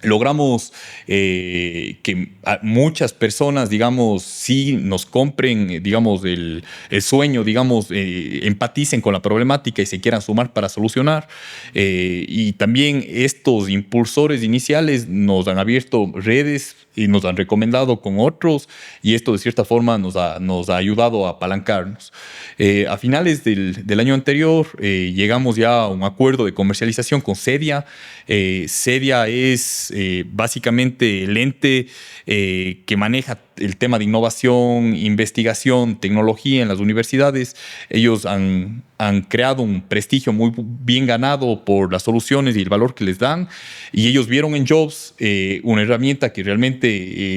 Logramos que muchas personas, digamos, sí nos compren, digamos, el sueño, digamos, empaticen con la problemática y se quieran sumar para solucionar. Y también estos impulsores iniciales nos han abierto redes y nos han recomendado con otros, y esto de cierta forma nos ha ayudado a apalancarnos. A finales del año anterior llegamos ya a un acuerdo de comercialización con Cedia. Cedia es básicamente el ente que maneja el tema de innovación, investigación, tecnología en las universidades. Ellos han creado un prestigio muy bien ganado por las soluciones y el valor que les dan, y ellos vieron en Jobs una herramienta que realmente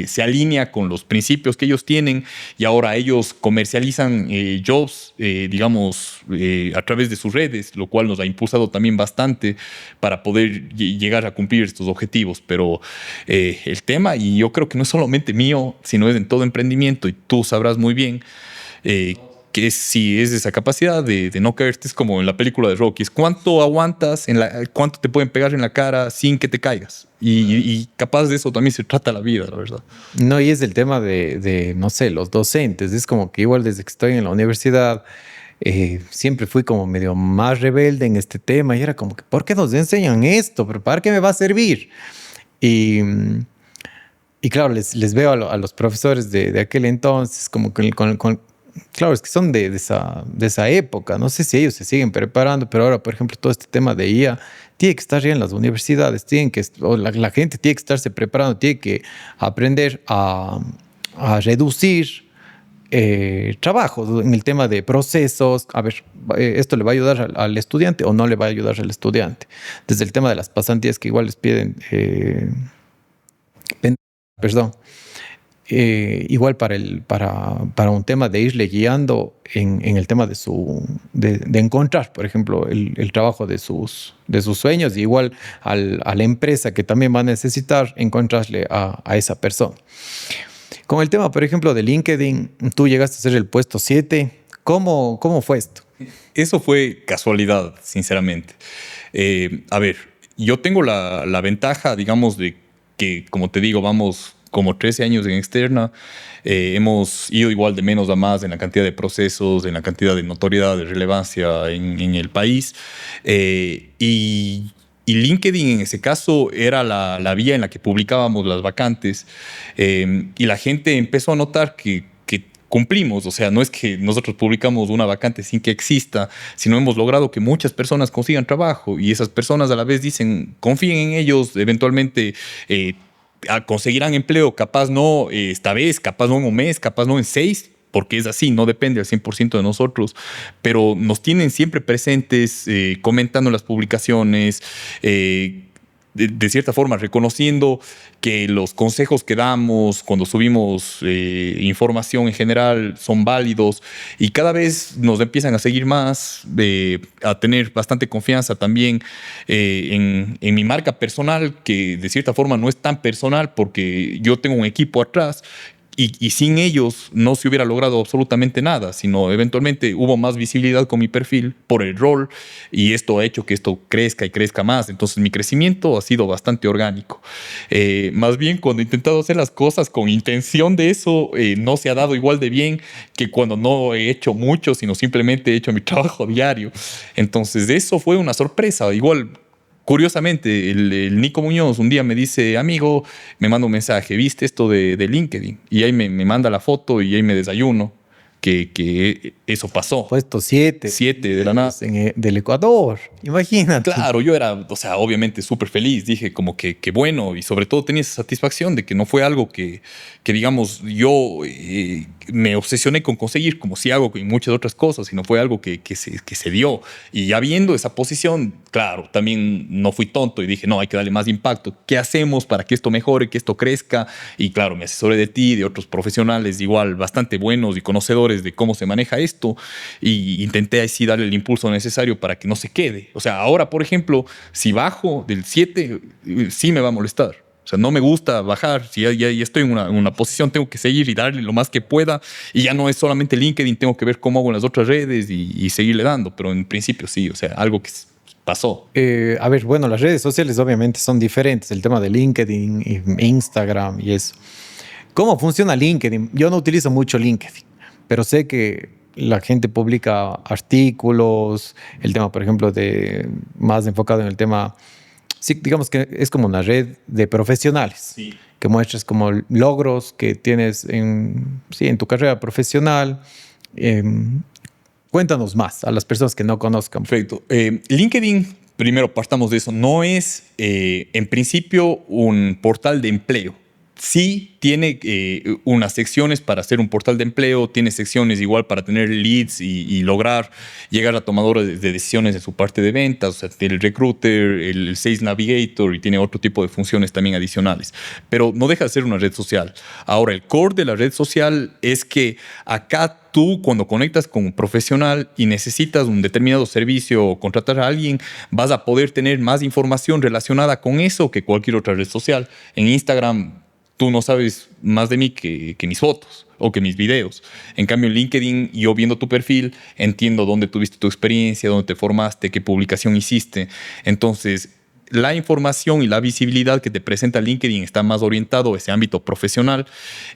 se alinea con los principios que ellos tienen, y ahora ellos comercializan Jobs, digamos, a través de sus redes, lo cual nos ha impulsado también bastante para poder llegar a cumplir estos objetivos. Pero el tema, y yo creo que no es solamente mío, sino es en todo emprendimiento, y tú sabrás muy bien que si es esa capacidad de no caerte, es como en la película de Rocky, es cuánto aguantas, cuánto te pueden pegar en la cara sin que te caigas. Y capaz de eso también se trata la vida, la verdad. No, y es el tema no sé, los docentes. Es como que igual desde que estoy en la universidad, siempre fui como medio más rebelde en este tema, y era como que, ¿por qué nos enseñan esto? ¿Pero para qué me va a servir? Y claro, les veo a los profesores de aquel entonces, como que claro, es que son de esa época. No sé si ellos se siguen preparando, pero ahora, por ejemplo, todo este tema de IA tiene que estar ya en las universidades, la gente tiene que estarse preparando, tiene que aprender a reducir trabajos en el tema de procesos. A ver, ¿esto le va a ayudar al estudiante o no le va a ayudar al estudiante? Desde el tema de las pasantías, que igual les piden... perdón, igual para un tema de irle guiando en el tema de encontrar, por ejemplo, el trabajo de sus sueños, y igual a la empresa que también va a necesitar encontrarle a esa persona. Con el tema, por ejemplo, de LinkedIn, tú llegaste a ser el puesto 7. ¿Cómo fue esto? Eso fue casualidad, sinceramente. A ver, yo tengo la ventaja, digamos, de que, como te digo, vamos como 13 años en externa. Hemos ido igual de menos a más en la cantidad de procesos, en la cantidad de notoriedad, de relevancia en el país. Y Y LinkedIn en ese caso era la vía en la que publicábamos las vacantes, y la gente empezó a notar que cumplimos. O sea, no es que nosotros publicamos una vacante sin que exista, sino hemos logrado que muchas personas consigan trabajo, y esas personas a la vez dicen, confíen en ellos, eventualmente conseguirán empleo, capaz no esta vez, capaz no en un mes, capaz no en 6, porque es así, no depende al 100% de nosotros, pero nos tienen siempre presentes, comentando las publicaciones, de cierta forma reconociendo que los consejos que damos cuando subimos información en general son válidos, y cada vez nos empiezan a seguir más, a tener bastante confianza también en mi marca personal, que de cierta forma no es tan personal porque yo tengo un equipo atrás. Y sin ellos no se hubiera logrado absolutamente nada, sino eventualmente hubo más visibilidad con mi perfil por el rol, y esto ha hecho que esto crezca y crezca más. Entonces mi crecimiento ha sido bastante orgánico. Más bien, cuando he intentado hacer las cosas con intención de eso, no se ha dado igual de bien que cuando no he hecho mucho, sino simplemente he hecho mi trabajo diario. Entonces eso fue una sorpresa. Igual, curiosamente, el Nico Muñoz un día me dice, amigo, me manda un mensaje, ¿viste esto de LinkedIn? Y ahí me manda la foto, y ahí me desayuno que eso pasó. Puesto 7. 7 de la nada. Del Ecuador, imagínate. Claro, yo era, o sea, obviamente súper feliz. Dije como que bueno, y sobre todo tenía esa satisfacción de que no fue algo que digamos, yo me obsesioné con conseguir, como si hago en muchas otras cosas, sino fue algo que se dio. Y ya viendo esa posición, claro, también no fui tonto y dije, no, hay que darle más impacto. ¿Qué hacemos para que esto mejore, que esto crezca? Y claro, me asesoré de ti, de otros profesionales igual bastante buenos y conocedores de cómo se maneja esto, y intenté así darle el impulso necesario para que no se quede. O sea, ahora, por ejemplo, si bajo del 7, sí me va a molestar. O sea, no me gusta bajar. Si ya estoy en una posición, tengo que seguir y darle lo más que pueda. Y ya no es solamente LinkedIn, tengo que ver cómo hago en las otras redes y seguirle dando. Pero en principio sí, o sea, algo que pasó. A ver, bueno, las redes sociales obviamente son diferentes. El tema de LinkedIn, Instagram y eso. ¿Cómo funciona LinkedIn? Yo no utilizo mucho LinkedIn, pero sé que la gente publica artículos, el tema, por ejemplo, más enfocado en el tema. Sí, digamos que es como una red de profesionales, Sí. que muestras como logros que tienes en tu carrera profesional. Cuéntanos más a las personas que no conozcan. Perfecto. LinkedIn, primero partamos de eso, no es en principio un portal de empleo. Sí tiene unas secciones para hacer un portal de empleo, tiene secciones igual para tener leads y lograr llegar a tomadores de decisiones en su parte de ventas. O sea, tiene el recruiter, el sales navigator, y tiene otro tipo de funciones también adicionales. Pero no deja de ser una red social. Ahora, el core de la red social es que acá tú, cuando conectas con un profesional y necesitas un determinado servicio o contratar a alguien, vas a poder tener más información relacionada con eso que cualquier otra red social. En Instagram, tú no sabes más de mí que mis fotos o que mis videos. En cambio, en LinkedIn, yo viendo tu perfil, entiendo dónde tuviste tu experiencia, dónde te formaste, qué publicación hiciste. Entonces, la información y la visibilidad que te presenta LinkedIn está más orientado a ese ámbito profesional,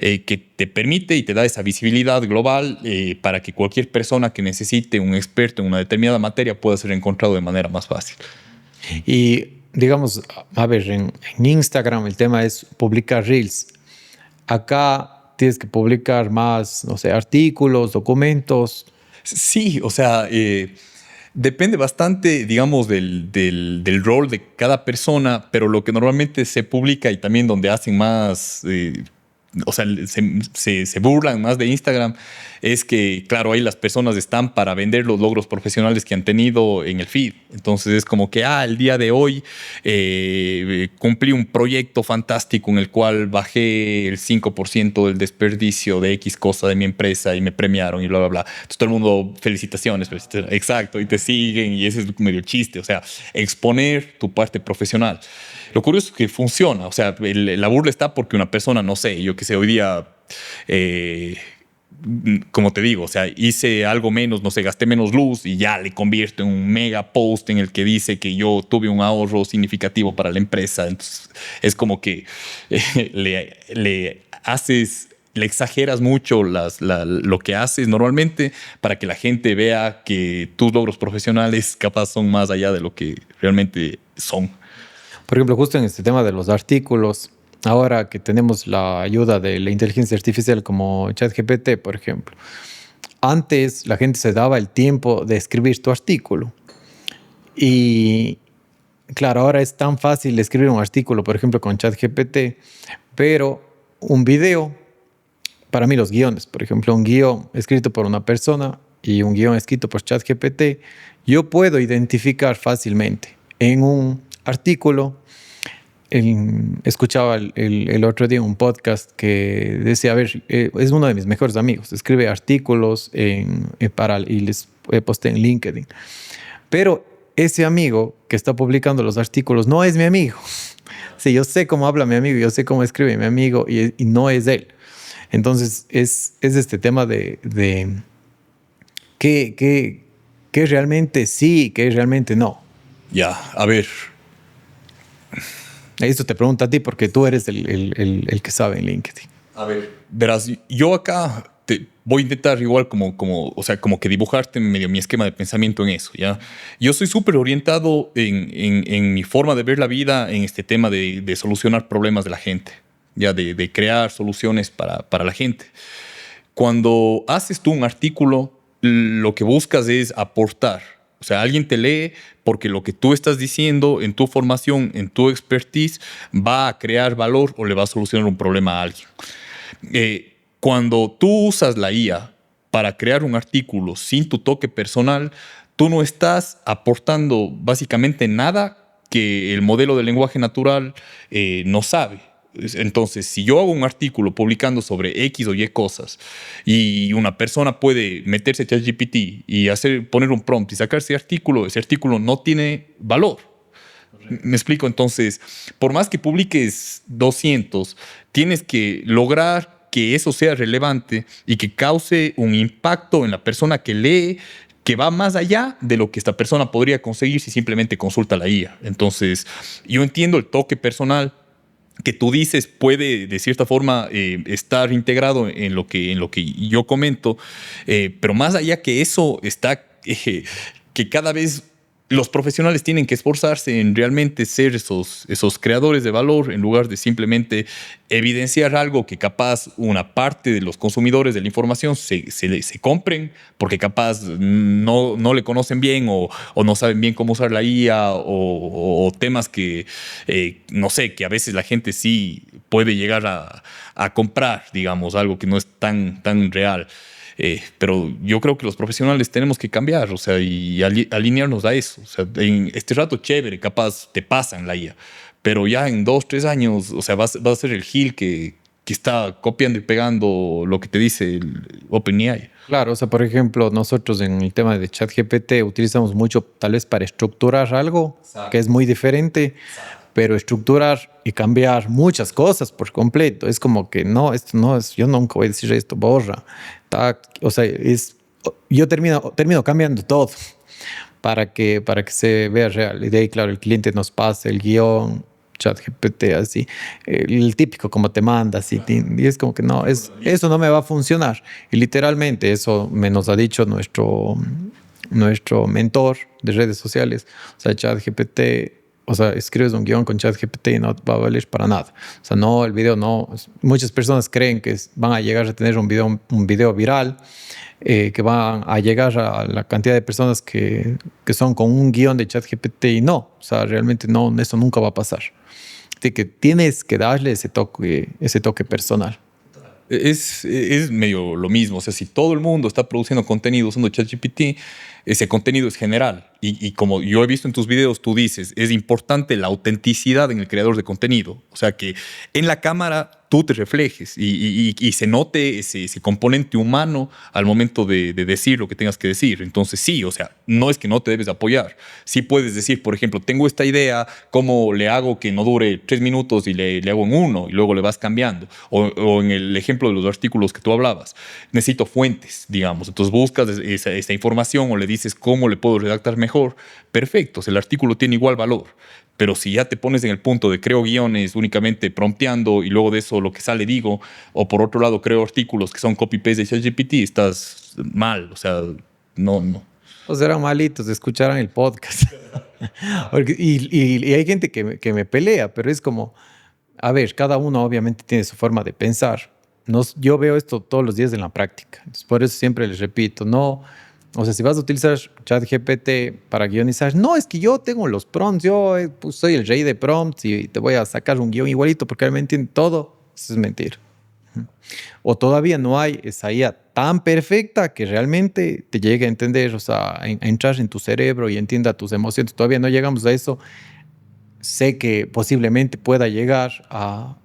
que te permite y te da esa visibilidad global, para que cualquier persona que necesite un experto en una determinada materia pueda ser encontrado de manera más fácil. Y digamos, a ver, en Instagram el tema es publicar reels. Acá tienes que publicar más, no sé, artículos, documentos. Sí, o sea, depende bastante, digamos, del rol de cada persona, pero lo que normalmente se publica y también donde hacen más, o sea, se burlan más de Instagram, es que, claro, ahí las personas están para vender los logros profesionales que han tenido en el feed. Entonces es como que, el día de hoy cumplí un proyecto fantástico en el cual bajé el 5% del desperdicio de X cosa de mi empresa y me premiaron y bla, bla, bla. Entonces todo el mundo, felicitaciones. Exacto, y te siguen, y ese es medio chiste. O sea, exponer tu parte profesional. Lo curioso es que funciona. O sea, la burla está porque una persona, no sé, yo que sé, hoy día, como te digo, o sea, hice algo menos, no sé, gasté menos luz y ya le convierto en un mega post en el que dice que yo tuve un ahorro significativo para la empresa. Entonces, es como que le exageras mucho lo que haces normalmente para que la gente vea que tus logros profesionales capaz son más allá de lo que realmente son. Por ejemplo, justo en este tema de los artículos, ahora que tenemos la ayuda de la inteligencia artificial como ChatGPT, por ejemplo, antes la gente se daba el tiempo de escribir tu artículo. Y claro, ahora es tan fácil escribir un artículo, por ejemplo, con ChatGPT, pero un video, para mí los guiones, por ejemplo, un guión escrito por una persona y un guión escrito por ChatGPT, yo puedo identificar fácilmente en un artículo. Escuchaba el otro día un podcast que decía, a ver, es uno de mis mejores amigos, escribe artículos y les posté en LinkedIn. Pero ese amigo que está publicando los artículos no es mi amigo. Sí, yo sé cómo habla mi amigo, yo sé cómo escribe mi amigo y no es él. Entonces es este tema de que realmente sí, que realmente no. Ya, a ver. Esto te pregunto a ti porque tú eres el que sabe en LinkedIn. A ver, verás, yo acá te voy a intentar igual o sea, como que dibujarte medio mi esquema de pensamiento en eso, ¿ya? Yo soy súper orientado en mi forma de ver la vida en este tema de solucionar problemas de la gente, ¿ya? De crear soluciones para la gente. Cuando haces tú un artículo, lo que buscas es aportar. O sea, alguien te lee porque lo que tú estás diciendo en tu formación, en tu expertise, va a crear valor o le va a solucionar un problema a alguien. Cuando tú usas la IA para crear un artículo sin tu toque personal, tú no estás aportando básicamente nada que el modelo de lenguaje natural no sabe. Entonces, si yo hago un artículo publicando sobre X o Y cosas y una persona puede meterse a ChatGPT y poner un prompt y sacar ese artículo no tiene valor. ¿Me explico? Entonces, por más que publiques 200, tienes que lograr que eso sea relevante y que cause un impacto en la persona que lee, que va más allá de lo que esta persona podría conseguir si simplemente consulta la IA. Entonces, yo entiendo el toque personal que tú dices puede de cierta forma estar integrado en lo que yo comento, pero más allá que eso está que cada vez los profesionales tienen que esforzarse en realmente ser esos creadores de valor en lugar de simplemente evidenciar algo que capaz una parte de los consumidores de la información se compren porque capaz no le conocen bien o no saben bien cómo usar la IA o temas que, no sé, que a veces la gente sí puede llegar a comprar, digamos, algo que no es tan real. Pero yo creo que los profesionales tenemos que cambiar, o sea, y alinearnos a eso. O sea, en este rato chévere, capaz te pasan la IA, pero ya en 2, 3 años, o sea, vas a ser el gil que está copiando y pegando lo que te dice el OpenAI. Claro, o sea, por ejemplo, nosotros en el tema de ChatGPT utilizamos mucho tal vez para estructurar algo. Exacto. Que es muy diferente. Exacto. Pero estructurar y cambiar muchas cosas por completo. Es como que no, esto no es, yo nunca voy a decir esto, borra. O sea, yo termino cambiando todo para que se vea real. Y de ahí, claro, el cliente nos pasa el guión, ChatGPT, así, el típico como te manda, así, y es como que no, eso no me va a funcionar. Y literalmente eso nos ha dicho nuestro mentor de redes sociales, o sea, ChatGPT. O sea, escribes un guión con ChatGPT y no va a valer para nada. O sea, no, el video no. Muchas personas creen que van a llegar a tener un video viral, que van a llegar a la cantidad de personas que son con un guión de ChatGPT y no. O sea, realmente no, eso nunca va a pasar. Así que tienes que darle ese toque personal. Es medio lo mismo. O sea, si todo el mundo está produciendo contenido usando ChatGPT, ese contenido es general. Y como yo he visto en tus videos, tú dices, es importante la autenticidad en el creador de contenido. O sea, que en la cámara tú te reflejes y se note ese componente humano al momento de decir lo que tengas que decir. Entonces sí, o sea, no es que no te debes apoyar. Sí puedes decir, por ejemplo, tengo esta idea, ¿cómo le hago que no dure 3 minutos y le hago en 1 y luego le vas cambiando? O en el ejemplo de los artículos que tú hablabas, necesito fuentes, digamos. Entonces buscas esa información o le dices cómo le puedo redactar mejor. Perfecto, o sea, el artículo tiene igual valor. Pero si ya te pones en el punto de creo guiones únicamente prompteando y luego de eso lo que sale digo, o por otro lado creo artículos que son copy-paste de ChatGPT, estás mal, o sea, no. O serán malitos, escucharán el podcast. Y hay gente que me pelea, pero es como, a ver, cada uno obviamente tiene su forma de pensar. Yo veo esto todos los días en la práctica. Entonces, por eso siempre les repito, no, o sea, si vas a utilizar ChatGPT para guionizar, no, es que yo tengo los prompts, yo pues, soy el rey de prompts y te voy a sacar un guión igualito porque él me entiende todo. Eso es mentira. O todavía no hay esa IA tan perfecta que realmente te llegue a entender, o sea, a entrar en tu cerebro y entienda tus emociones. Todavía no llegamos a eso. Sé que posiblemente pueda llegar a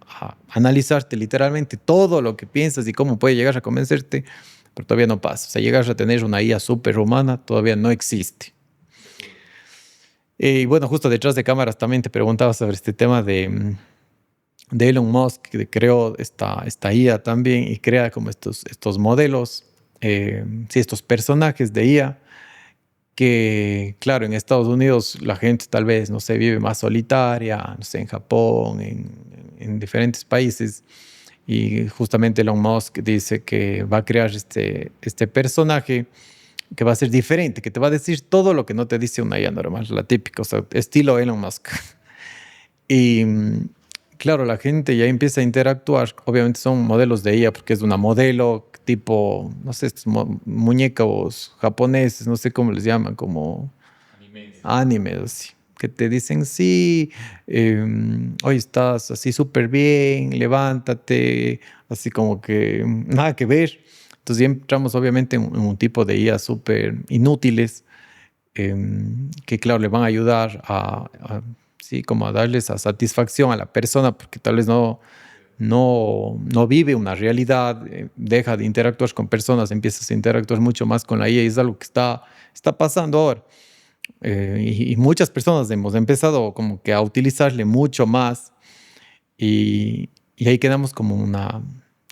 analizarte literalmente todo lo que piensas y cómo puede llegar a convencerte, pero todavía no pasa. O sea, llegar a tener una IA superhumana todavía no existe. Y bueno, justo detrás de cámaras también te preguntaba sobre este tema de Elon Musk, que creó esta IA también y crea como estos modelos, sí, estos personajes de IA que, claro, en Estados Unidos la gente tal vez, no sé, vive más solitaria, no sé, en Japón, en diferentes países. Y justamente Elon Musk dice que va a crear este personaje que va a ser diferente, que te va a decir todo lo que no te dice una IA normal, la típica, o sea, estilo Elon Musk. Y claro, la gente ya empieza a interactuar. Obviamente son modelos de IA porque es una modelo tipo, no sé, estos muñecos japoneses, no sé cómo les llaman, como animes, así, que te dicen, sí, hoy estás así súper bien, levántate, así como que nada que ver. Entonces ya entramos obviamente en un tipo de IA súper inútiles que claro, le van a ayudar sí, como a darle esa satisfacción a la persona, porque tal vez no vive una realidad, deja de interactuar con personas, empiezas a interactuar mucho más con la IA y es algo que está pasando ahora. Y muchas personas hemos empezado como que a utilizarle mucho más y ahí quedamos como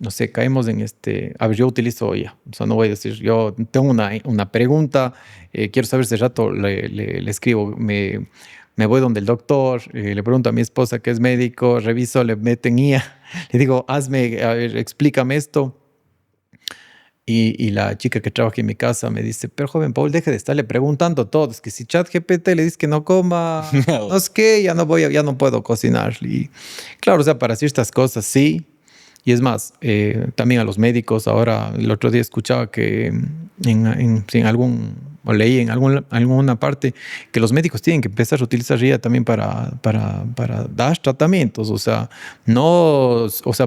no sé, caemos en a ver, yo utilizo IA, o sea, no voy a decir, yo tengo una pregunta, quiero saber si rato le escribo, me voy donde el doctor, le pregunto a mi esposa que es médico, reviso, le meto en IA, le digo, hazme, a ver, explícame esto. Y la chica que trabaja en mi casa me dice, pero joven Paul, deje de estarle preguntando todo. Es que si ChatGPT le dice que no coma, no es que ya no puedo cocinar. Y claro, o sea, para ciertas cosas sí. Y es más, también a los médicos, ahora el otro día escuchaba que o leí en alguna parte que los médicos tienen que empezar a utilizar IA también para dar tratamientos. O sea, no, o sea,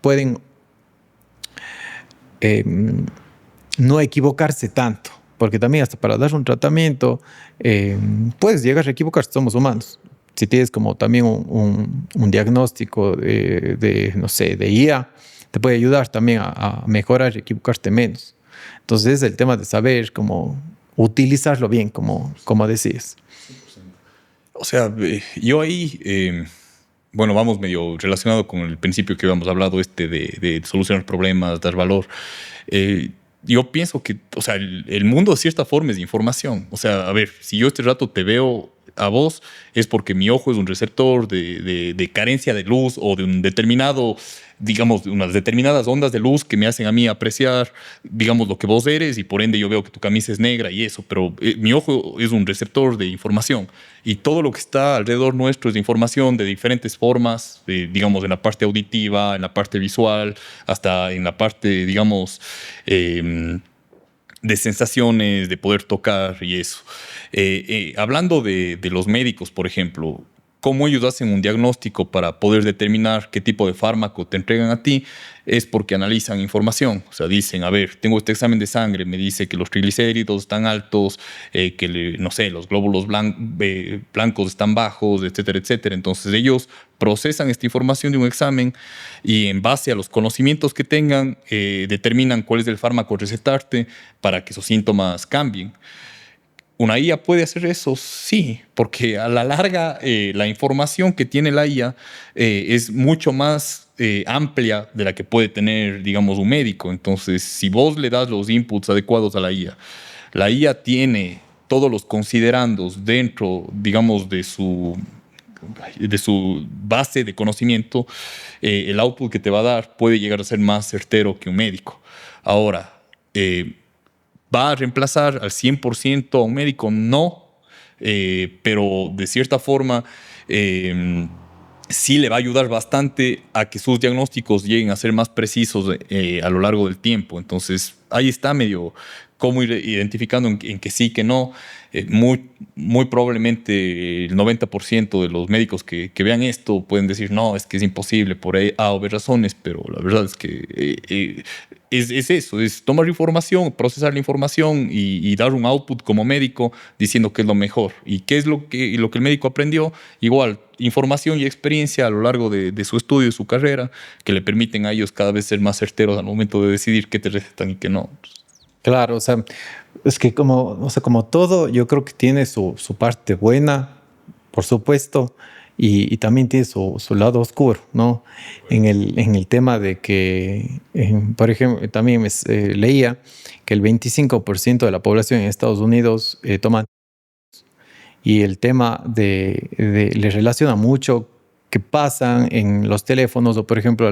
pueden eh, no equivocarse tanto, porque también hasta para dar un tratamiento puedes llegar a equivocarse, somos humanos. Si tienes como también un diagnóstico no sé, de IA, te puede ayudar también a mejorar y equivocarte menos. Entonces es el tema de saber cómo utilizarlo bien, como decías. O sea, yo ahí, bueno, vamos medio relacionado con el principio que habíamos hablado, de solucionar problemas, dar valor. Yo pienso que, o sea, el mundo de cierta forma es de información. O sea, a ver, si yo este rato te veo a vos, es porque mi ojo es un receptor de carencia de luz o de un determinado, digamos, de unas determinadas ondas de luz que me hacen a mí apreciar, digamos, lo que vos eres y por ende yo veo que tu camisa es negra y eso, pero mi ojo es un receptor de información y todo lo que está alrededor nuestro es de información de diferentes formas, digamos, en la parte auditiva, en la parte visual, hasta en la parte, digamos, de sensaciones, de poder tocar y eso. Hablando de los médicos, por ejemplo, cómo ellos hacen un diagnóstico para poder determinar qué tipo de fármaco te entregan a ti, es porque analizan información. O sea, dicen, a ver, tengo este examen de sangre, me dice que los triglicéridos están altos, no sé, los glóbulos blancos están bajos, etcétera, etcétera. Entonces ellos procesan esta información de un examen y en base a los conocimientos que tengan, determinan cuál es el fármaco a recetarte para que esos síntomas cambien. ¿Una IA puede hacer eso? Sí, porque a la larga la información que tiene la IA es mucho más amplia de la que puede tener, digamos, un médico. Entonces, si vos le das los inputs adecuados a la IA tiene todos los considerandos dentro, digamos, de su base de conocimiento, el output que te va a dar puede llegar a ser más certero que un médico. Ahora, ¿va a reemplazar al 100% a un médico? No. pero de cierta forma sí le va a ayudar bastante a que sus diagnósticos lleguen a ser más precisos a lo largo del tiempo. Entonces, ahí está medio cómo ir identificando en que sí, que no. Muy probablemente el 90% de los médicos que vean esto pueden decir, no, es que es imposible por A o B razones, pero la verdad es que es eso, es tomar información, procesar la información y dar un output como médico diciendo que es lo mejor. ¿Y qué es lo que el médico aprendió? Igual, información y experiencia a lo largo de su estudio, de su carrera, que le permiten a ellos cada vez ser más certeros al momento de decidir qué te recetan y qué no. Claro, o sea, es que como todo, yo creo que tiene su parte buena, por supuesto, y también tiene su lado oscuro, ¿no? En el tema de que, por ejemplo, también leía que el 25% de la población en Estados Unidos toma, y el tema le relaciona mucho que pasan en los teléfonos o, por ejemplo,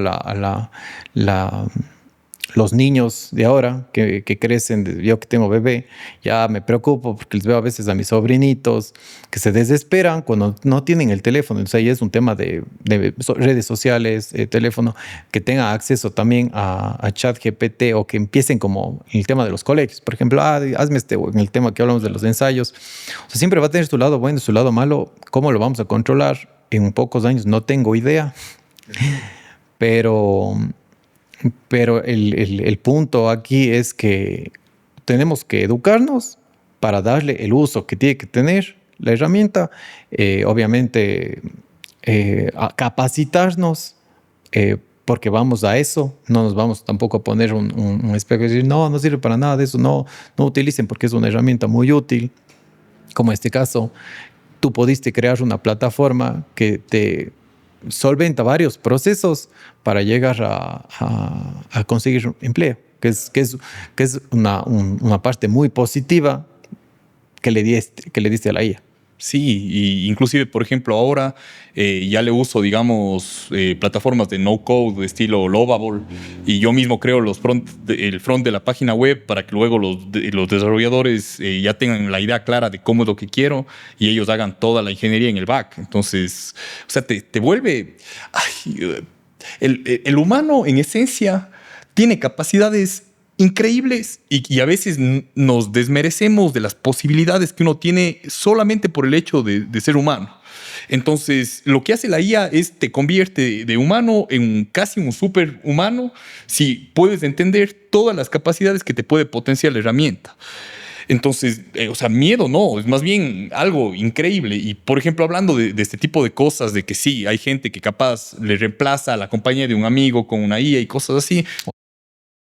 los niños de ahora que crecen, yo que tengo bebé, ya me preocupo porque les veo a veces a mis sobrinitos que se desesperan cuando no tienen el teléfono. Entonces ahí es un tema de redes sociales, teléfono, que tengan acceso también a ChatGPT o que empiecen como en el tema de los colegios. Por ejemplo, hazme en el tema que hablamos de los ensayos. O sea, siempre va a tener su lado bueno y su lado malo. ¿Cómo lo vamos a controlar? En pocos años no tengo idea. Pero el punto aquí es que tenemos que educarnos para darle el uso que tiene que tener la herramienta. Obviamente, a capacitarnos, porque vamos a eso. No nos vamos tampoco a poner un espejo y decir, no sirve para nada de eso. No utilicen porque es una herramienta muy útil. Como en este caso, tú pudiste crear una plataforma que te solventa varios procesos para llegar a conseguir empleo, que es una parte muy positiva que le diste a la IA. Sí, y inclusive, por ejemplo, ahora ya le uso, digamos, plataformas de no-code de estilo Lovable, y yo mismo creo el front de la página web para que luego los desarrolladores ya tengan la idea clara de cómo es lo que quiero y ellos hagan toda la ingeniería en el back. Entonces, o sea, te vuelve... Ay, el humano, en esencia, tiene capacidades increíbles y a veces nos desmerecemos de las posibilidades que uno tiene solamente por el hecho de ser humano. Entonces, lo que hace la IA es te convierte de humano en casi un superhumano si puedes entender todas las capacidades que te puede potenciar la herramienta. Entonces, o sea, miedo no, es más bien algo increíble. Y, por ejemplo, hablando de este tipo de cosas, de que sí, hay gente que capaz le reemplaza a la compañía de un amigo con una IA y cosas así.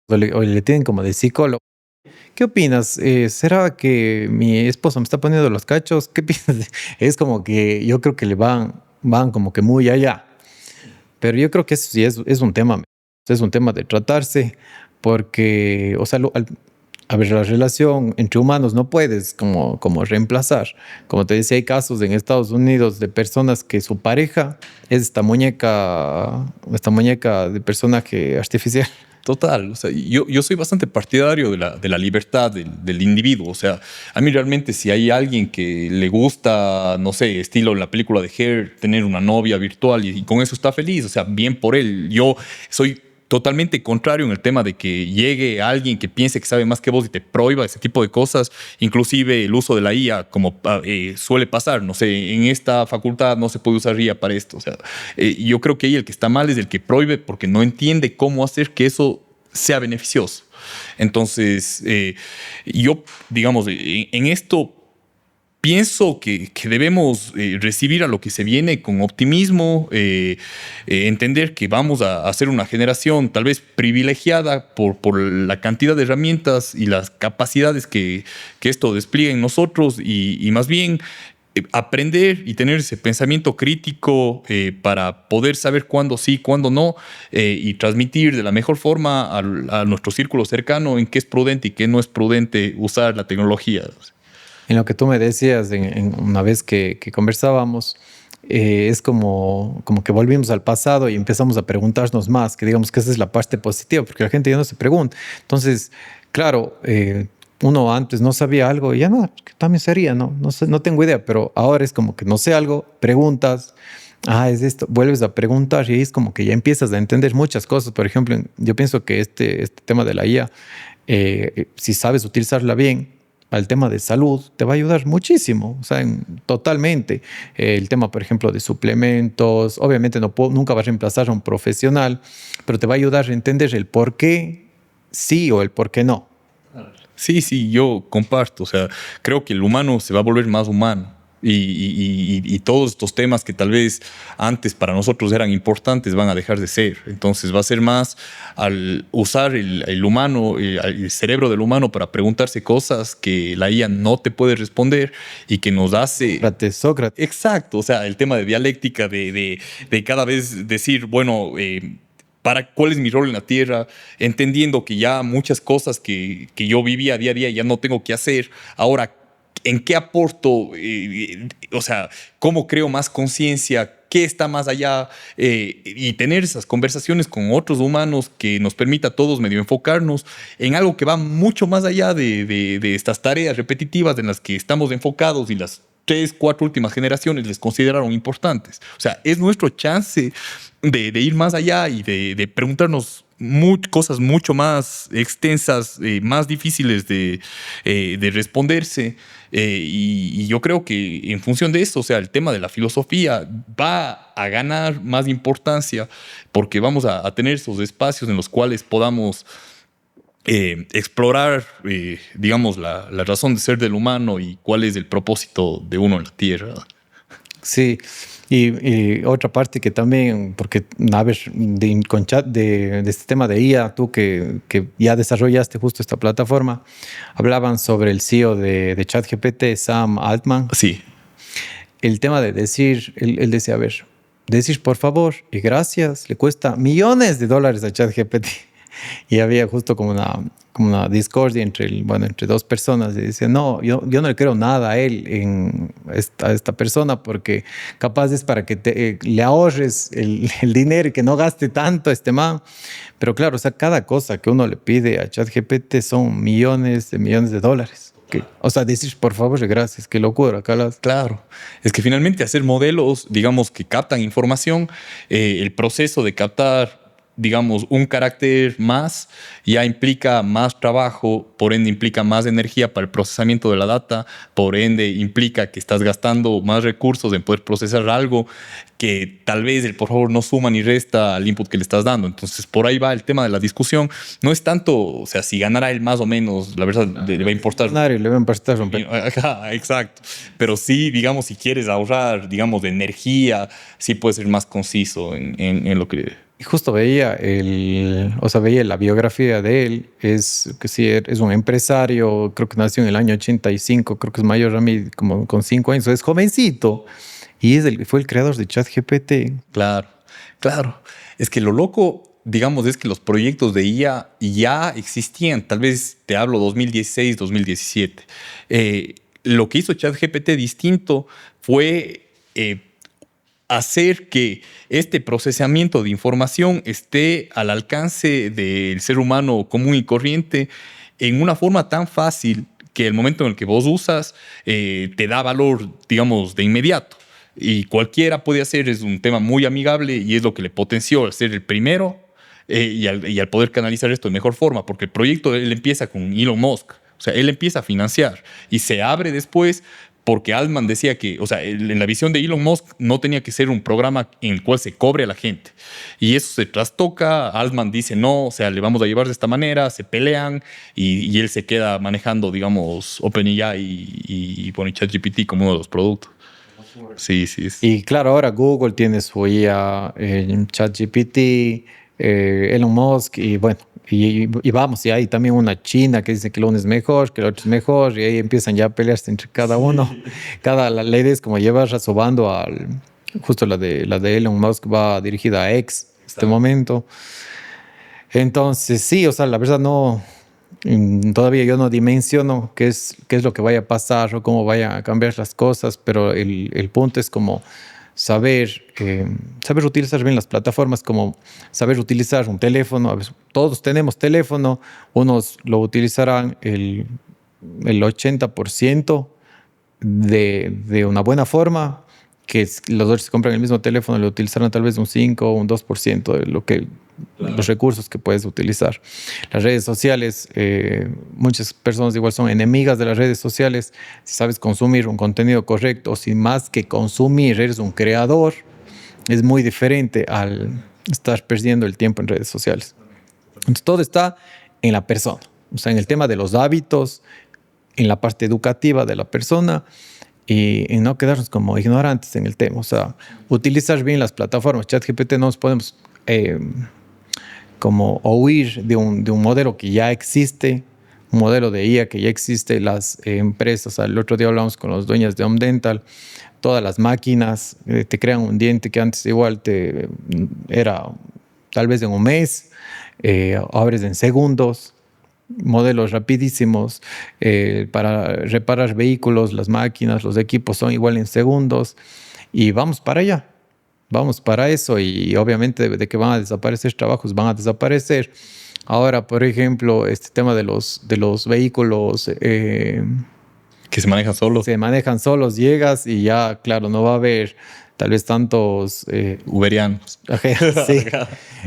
O le tienen como de psicólogo. ¿Qué opinas? ¿Será que mi esposo me está poniendo los cachos? ¿Qué piensas? Es como que yo creo que le van como que muy allá. Pero yo creo que eso sí es un tema. Es un tema de tratarse porque, o sea, a ver, la relación entre humanos no puedes como reemplazar. Como te decía, hay casos en Estados Unidos de personas que su pareja es esta muñeca de personaje artificial. Total, o sea, yo soy bastante partidario de la libertad del individuo. O sea, a mí realmente si hay alguien que le gusta, no sé, estilo en la película de Hair, tener una novia virtual y con eso está feliz, o sea, bien por él. Yo soy totalmente contrario en el tema de que llegue alguien que piense que sabe más que vos y te prohíba ese tipo de cosas, inclusive el uso de la IA, como suele pasar, no sé, en esta facultad no se puede usar IA para esto. O sea, yo creo que ahí el que está mal es el que prohíbe porque no entiende cómo hacer que eso sea beneficioso. Entonces, yo, digamos, en esto pienso que debemos recibir a lo que se viene con optimismo, entender que vamos a ser una generación tal vez privilegiada por la cantidad de herramientas y las capacidades que esto despliega en nosotros y más bien aprender y tener ese pensamiento crítico para poder saber cuándo sí, cuándo no, y transmitir de la mejor forma a nuestro círculo cercano en qué es prudente y qué no es prudente usar la tecnología. En lo que tú me decías en una vez que conversábamos, es como que volvimos al pasado y empezamos a preguntarnos más, que digamos que esa es la parte positiva, porque la gente ya no se pregunta. Entonces, claro, uno antes no sabía algo y ya no, que también sería, ¿no? No sé, no tengo idea, pero ahora es como que no sé algo, preguntas, es esto, vuelves a preguntar y es como que ya empiezas a entender muchas cosas. Por ejemplo, yo pienso que este tema de la IA, si sabes utilizarla bien, para el tema de salud, te va a ayudar muchísimo, o sea, totalmente. El tema, por ejemplo, de suplementos, obviamente nunca va a reemplazar a un profesional, pero te va a ayudar a entender el por qué sí o el por qué no. Sí, yo comparto. O sea, creo que el humano se va a volver más humano. Y todos estos temas que tal vez antes para nosotros eran importantes van a dejar de ser. Entonces va a ser más al usar el humano, el cerebro del humano para preguntarse cosas que la IA no te puede responder y que nos hace... Sócrates. Exacto, o sea, el tema de dialéctica, de cada vez decir, bueno... ¿Cuál es mi rol en la tierra? Entendiendo que ya muchas cosas que yo vivía día a día ya no tengo que hacer. Ahora, ¿en qué aporto? O sea, ¿cómo creo más conciencia? ¿Qué está más allá? Y tener esas conversaciones con otros humanos que nos permita a todos medio enfocarnos en algo que va mucho más allá de estas tareas repetitivas en las que estamos enfocados y las 3, 4 últimas generaciones les consideraron importantes. O sea, es nuestro chance de ir más allá y de preguntarnos cosas mucho más extensas, más difíciles de responderse. Y yo creo que en función de eso, o sea, el tema de la filosofía va a ganar más importancia porque vamos a tener esos espacios en los cuales podamos explorar, digamos, la razón de ser del humano y cuál es el propósito de uno en la Tierra. Sí, y otra parte que también, porque a ver, de este tema de IA, tú que ya desarrollaste justo esta plataforma, hablaban sobre el CEO de ChatGPT, Sam Altman. Sí. El tema de decir, él decía, a ver, decir por favor y gracias le cuesta millones de dólares a ChatGPT. Y había justo como una discordia entre dos personas. Y decía, no, yo no le creo nada a él, a esta persona, porque capaz es para que le ahorres el dinero y que no gaste tanto este man. Pero claro, o sea, cada cosa que uno le pide a ChatGPT son millones de dólares. O sea, decir, por favor, gracias, qué locura. Claro, es que finalmente hacer modelos, digamos, que captan información, el proceso de captar, digamos, un carácter más ya implica más trabajo, por ende implica más energía para el procesamiento de la data, por ende implica que estás gastando más recursos en poder procesar algo que tal vez por favor no suma ni resta al input que le estás dando. Entonces por ahí va el tema de la discusión. No es tanto, o sea, si ganará él más o menos, la verdad le va a importar. Le va a importar romper. Ajá, exacto. Pero sí, digamos, si quieres ahorrar, digamos, de energía, sí puede ser más conciso en lo que... Y justo veía veía la biografía de él, que sí, es un empresario, creo que nació en el año 85, creo que es mayor a mí, como con 5 años, es jovencito, y fue el creador de ChatGPT. Claro. Es que lo loco, digamos, es que los proyectos de IA ya existían, tal vez te hablo 2016, 2017. Lo que hizo ChatGPT distinto fue... hacer que este procesamiento de información esté al alcance del ser humano común y corriente en una forma tan fácil que el momento en el que vos usas te da valor, digamos, de inmediato. Y cualquiera puede hacer, es un tema muy amigable y es lo que le potenció al ser el primero y al poder canalizar esto de mejor forma, porque el proyecto él empieza con Elon Musk. O sea, él empieza a financiar y se abre después porque Altman decía que, o sea, en la visión de Elon Musk no tenía que ser un programa en el cual se cobre a la gente. Y eso se trastoca, Altman dice no, o sea, le vamos a llevar de esta manera, se pelean y él se queda manejando, digamos, OpenAI y ChatGPT como uno de los productos. Sí. Y claro, ahora Google tiene su IA, ChatGPT, Elon Musk, y bueno, y vamos, y hay también una China que dice que lo uno es mejor, que el otro es mejor, y ahí empiezan ya a pelearse entre cada uno. La idea es como llevar rasobando justo la de Elon Musk va dirigida a X en este momento. Entonces, sí, o sea, la verdad todavía yo no dimensiono qué es lo que vaya a pasar o cómo vayan a cambiar las cosas, pero el punto es como saber utilizar bien las plataformas, como saber utilizar un teléfono. A veces, todos tenemos teléfono, unos lo utilizarán el 80% de una buena forma, que los dos se compran el mismo teléfono, lo utilizarán tal vez un 5 o un 2% de lo que los recursos que puedes utilizar. Las redes sociales, muchas personas igual son enemigas de las redes sociales. Si sabes consumir un contenido correcto, o si más que consumir eres un creador, es muy diferente al estar perdiendo el tiempo en redes sociales. Entonces todo está en la persona, o sea, en el tema de los hábitos, en la parte educativa de la persona, y no quedarnos como ignorantes en el tema. O sea, utilizar bien las plataformas. ChatGPT no nos podemos como huir de un modelo que ya existe, un modelo de IA que ya existe. Las empresas, el otro día hablamos con los dueños de Home Dental, todas las máquinas te crean un diente que antes igual era tal vez en un mes, ahora es en segundos. Modelos rapidísimos para reparar vehículos, las máquinas, los equipos son igual en segundos, y vamos para allá, vamos para eso, y obviamente de que van a desaparecer trabajos, van a desaparecer. Ahora, por ejemplo, este tema de los vehículos que se manejan solos. Se manejan solos, llegas y ya, claro, no va a haber tal vez tantos uberianos. Sí,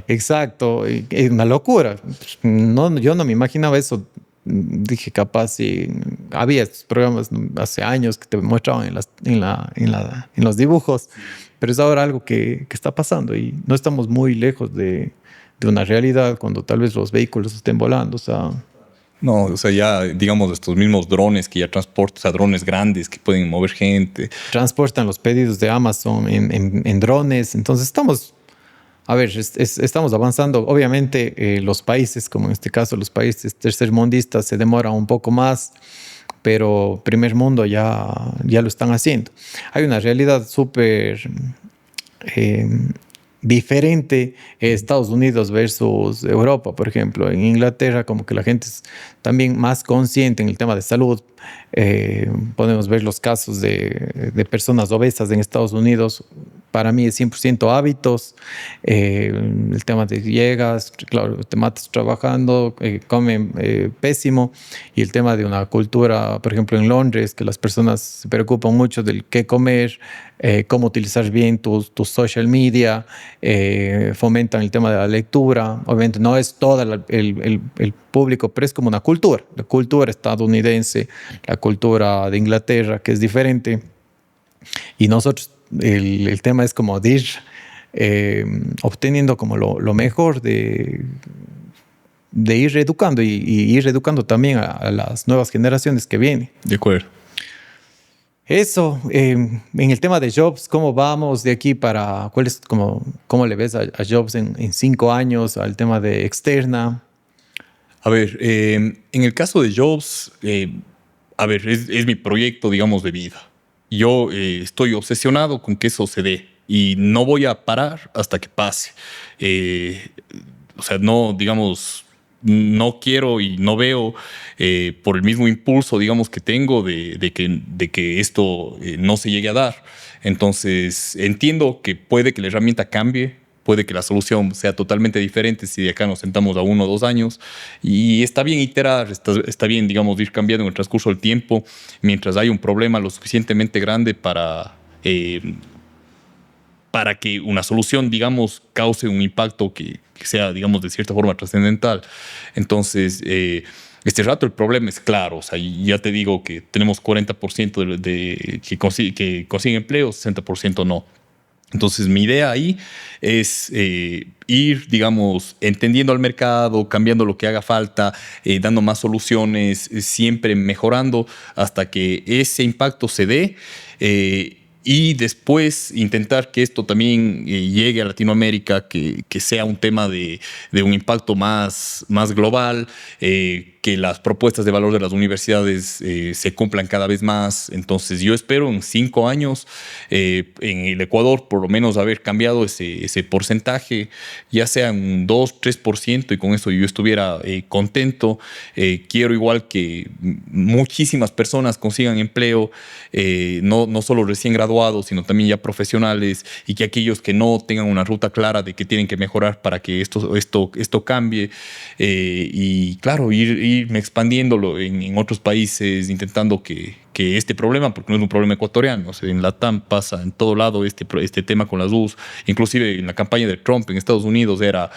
exacto. Es una locura. No, yo no me imaginaba eso. Dije, capaz si había estos programas hace años que te mostraban en los dibujos, pero es ahora algo que está pasando, y no estamos muy lejos de una realidad cuando tal vez los vehículos estén volando. O sea, no, o sea, ya digamos estos mismos drones que ya transportan, o sea, drones grandes que pueden mover gente. Transportan los pedidos de Amazon en drones. Entonces estamos avanzando. Obviamente los países, como en este caso los países tercermundistas, se demoran un poco más, pero primer mundo ya lo están haciendo. Hay una realidad súper diferente, Estados Unidos versus Europa, por ejemplo. En Inglaterra como que la gente es también más consciente en el tema de salud. Podemos ver los casos de personas obesas en Estados Unidos. Para mí es 100% hábitos. El tema de llegas, claro, te matas trabajando, comen pésimo. Y el tema de una cultura, por ejemplo, en Londres, que las personas se preocupan mucho del qué comer, cómo utilizar bien tus social media, fomentan el tema de la lectura. Obviamente no es todo el público, pero es como una cultura. La cultura estadounidense, la cultura de Inglaterra, que es diferente. Y nosotros, el tema es como de ir obteniendo como lo mejor de ir educando y ir educando también a las nuevas generaciones que vienen. De acuerdo. Eso, en el tema de Jobs, ¿cómo vamos de aquí para, cómo le ves a Jobs en 5 años, al tema de externa? A ver, en el caso de Jobs, es mi proyecto, digamos, de vida. Yo estoy obsesionado con que eso se dé y no voy a parar hasta que pase. O sea, no, digamos, no quiero y no veo por el mismo impulso, digamos, que tengo de que esto no se llegue a dar. Entonces, entiendo que puede que la herramienta cambie, puede que la solución sea totalmente diferente si de acá nos sentamos a 1 o 2 años. Y está bien iterar, está bien, digamos, ir cambiando en el transcurso del tiempo mientras hay un problema lo suficientemente grande para que una solución, digamos, cause un impacto que sea, digamos, de cierta forma trascendental. Entonces, este rato el problema es claro. O sea, ya te digo que tenemos 40% que consiguen empleo, 60% no. Entonces, mi idea ahí es ir, digamos, entendiendo al mercado, cambiando lo que haga falta, dando más soluciones, siempre mejorando hasta que ese impacto se dé. Y después intentar que esto también llegue a Latinoamérica, que sea un tema de un impacto más global, que las propuestas de valor de las universidades se cumplan cada vez más. Entonces yo espero en 5 años en el Ecuador por lo menos haber cambiado ese porcentaje, ya sea un 2-3%, y con eso yo estuviera contento. Quiero igual que muchísimas personas consigan empleo, no solo recién graduados, sino también ya profesionales, y que aquellos que no tengan una ruta clara de que tienen que mejorar para que esto cambie, y claro, ir irme expandiéndolo en otros países, intentando que este problema, porque no es un problema ecuatoriano, o sea, en Latam pasa en todo lado este tema con las US, inclusive en la campaña de Trump en Estados Unidos era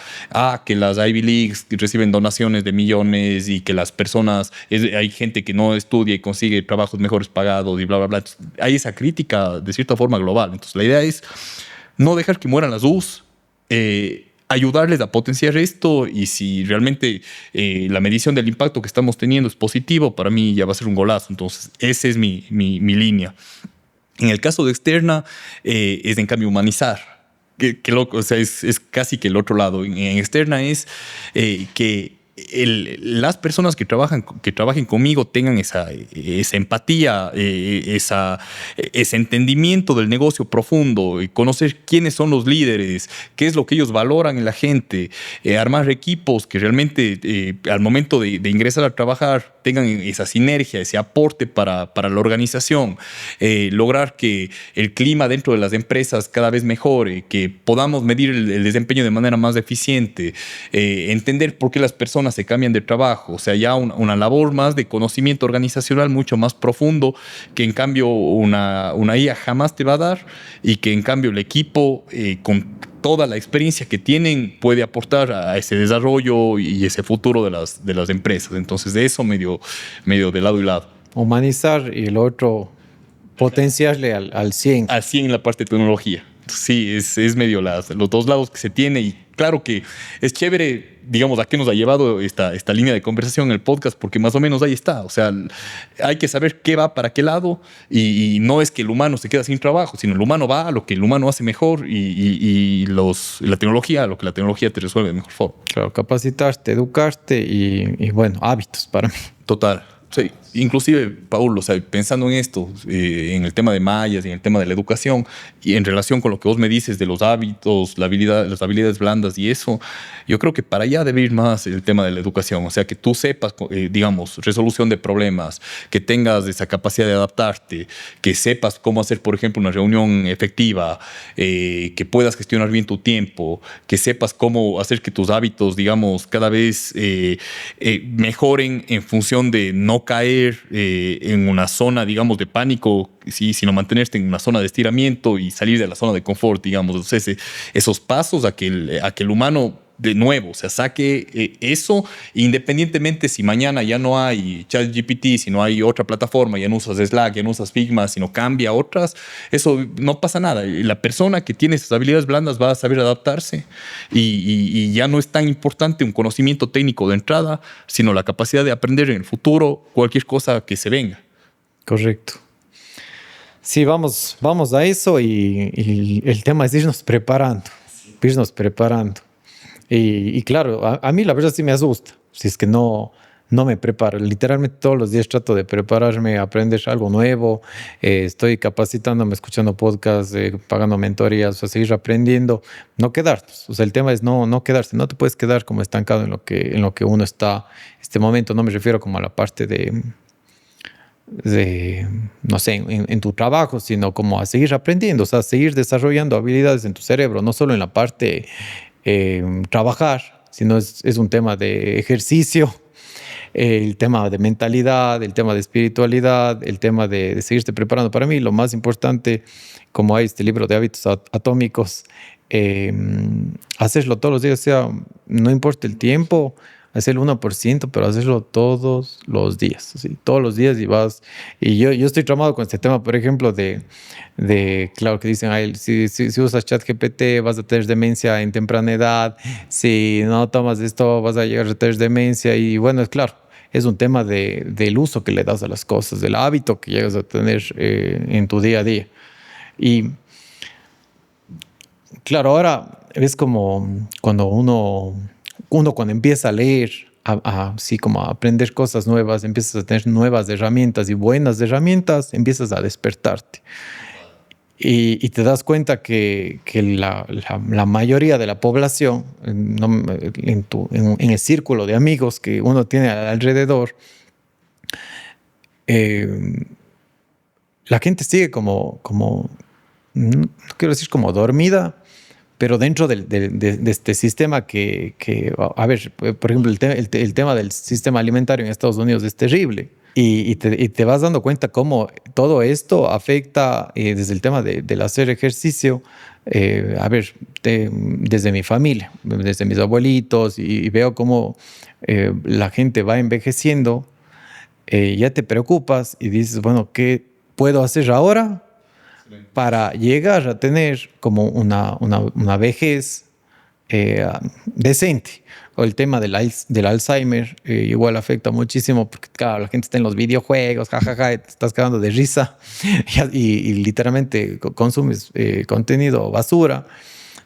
que las Ivy Leagues reciben donaciones de millones y que las personas, hay gente que no estudia y consigue trabajos mejores pagados y bla, bla, bla. Entonces, hay esa crítica de cierta forma global. Entonces la idea es no dejar que mueran las US, ayudarles a potenciar esto, y si realmente la medición del impacto que estamos teniendo es positivo, para mí ya va a ser un golazo. Entonces esa es mi línea. En el caso de externa, es en cambio humanizar. Que loco, o sea, es casi que el otro lado. En externa es que las personas que trabajen conmigo tengan esa empatía, ese entendimiento del negocio profundo, y conocer quiénes son los líderes, qué es lo que ellos valoran en la gente, armar equipos que realmente al momento de ingresar a trabajar tengan esa sinergia, ese aporte para la organización, lograr que el clima dentro de las empresas cada vez mejore, que podamos medir el desempeño de manera más eficiente, entender por qué las personas se cambian de trabajo. O sea, ya una labor más de conocimiento organizacional mucho más profundo, que en cambio una IA jamás te va a dar, y que en cambio el equipo con toda la experiencia que tienen puede aportar a ese desarrollo y ese futuro de las empresas. Entonces de eso medio de lado y lado. Humanizar, y el otro potenciarle al 100. Al 100 en la parte de tecnología. Sí, es medio los dos lados que se tiene. Y claro que es chévere, digamos, a qué nos ha llevado esta línea de conversación en el podcast, porque más o menos ahí está. O sea, hay que saber qué va para qué lado, y no es que el humano se queda sin trabajo, sino el humano va a lo que el humano hace mejor, y la tecnología, a lo que la tecnología te resuelve de mejor forma. Claro, capacitarte, educarte y bueno, hábitos para mí. Total. Sí, inclusive, Paul, o sea, pensando en esto, en el tema de mallas y en el tema de la educación, y en relación con lo que vos me dices de los hábitos, las habilidades blandas y eso, yo creo que para allá debe ir más el tema de la educación. O sea, que tú sepas, digamos, resolución de problemas, que tengas esa capacidad de adaptarte, que sepas cómo hacer, por ejemplo, una reunión efectiva, que puedas gestionar bien tu tiempo, que sepas cómo hacer que tus hábitos, digamos, cada vez mejoren en función de no caer en una zona, digamos, de pánico, ¿sí? Sino mantenerte en una zona de estiramiento y salir de la zona de confort, digamos. Entonces, esos pasos a que el humano, de nuevo, o sea, saque eso, independientemente si mañana ya no hay ChatGPT, si no hay otra plataforma, ya no usas Slack, ya no usas Figma, sino cambia a otras, eso no pasa nada. La persona que tiene esas habilidades blandas va a saber adaptarse, y ya no es tan importante un conocimiento técnico de entrada, sino la capacidad de aprender en el futuro cualquier cosa que se venga. Correcto. Sí, vamos a eso, y el tema es irnos preparando. Y claro, a mí la verdad sí me asusta, si es que no me preparo. Literalmente todos los días trato de prepararme, aprender algo nuevo, estoy capacitándome, escuchando podcasts, pagando mentorías, o sea, seguir aprendiendo, no quedarnos. O sea, el tema es no quedarse, no te puedes quedar como estancado en lo que uno está este momento. No me refiero como a la parte de no sé, en tu trabajo, sino como a seguir aprendiendo, o sea, seguir desarrollando habilidades en tu cerebro, no solo en la parte trabajar, sino es un tema de ejercicio, el tema de mentalidad, el tema de espiritualidad, el tema de seguirte preparando. Para mí lo más importante, como hay este libro de hábitos atómicos, hacerlo todos los días, o sea, no importa el tiempo, hacer el 1%, pero hacerlo todos los días, ¿sí? Todos los días, y vas. Y yo estoy traumado con este tema, por ejemplo, de claro, que dicen, si usas ChatGPT vas a tener demencia en temprana edad, si no tomas esto vas a llegar a tener demencia. Y bueno, es claro, es un tema del uso que le das a las cosas, del hábito que llegas a tener en tu día a día. Y claro, ahora es como cuando uno cuando empieza a leer, así como a aprender cosas nuevas, empiezas a tener nuevas herramientas y buenas herramientas, empiezas a despertarte. Y te das cuenta que la mayoría de la población, en el círculo de amigos que uno tiene alrededor, la gente sigue como no quiero decir como dormida, pero dentro de este sistema a ver, por ejemplo, el tema del sistema alimentario en Estados Unidos es terrible. Y te vas dando cuenta cómo todo esto afecta desde el tema del hacer ejercicio. A ver, desde mi familia, desde mis abuelitos, y veo cómo la gente va envejeciendo. Ya te preocupas y dices, bueno, ¿qué puedo hacer ahora para llegar a tener como una vejez decente? O el tema del Alzheimer igual afecta muchísimo porque, claro, la gente está en los videojuegos, jajaja, te estás cagando de risa y literalmente consumes contenido basura.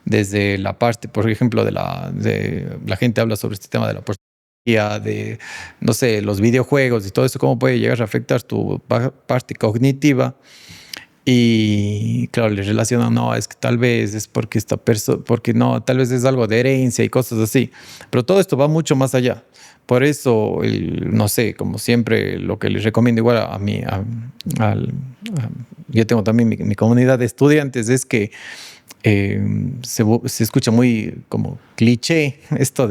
Desde la parte, por ejemplo, la gente habla sobre este tema de la pornografía, de, no sé, los videojuegos y todo eso, cómo puede llegar a afectar tu parte cognitiva. Y claro, le relacionan, no, es que tal vez es porque esta persona, porque no, tal vez es algo de herencia y cosas así. Pero todo esto va mucho más allá. Por eso, no sé, como siempre, lo que les recomiendo igual a mí, yo tengo también mi comunidad de estudiantes, es que se escucha muy como cliché esto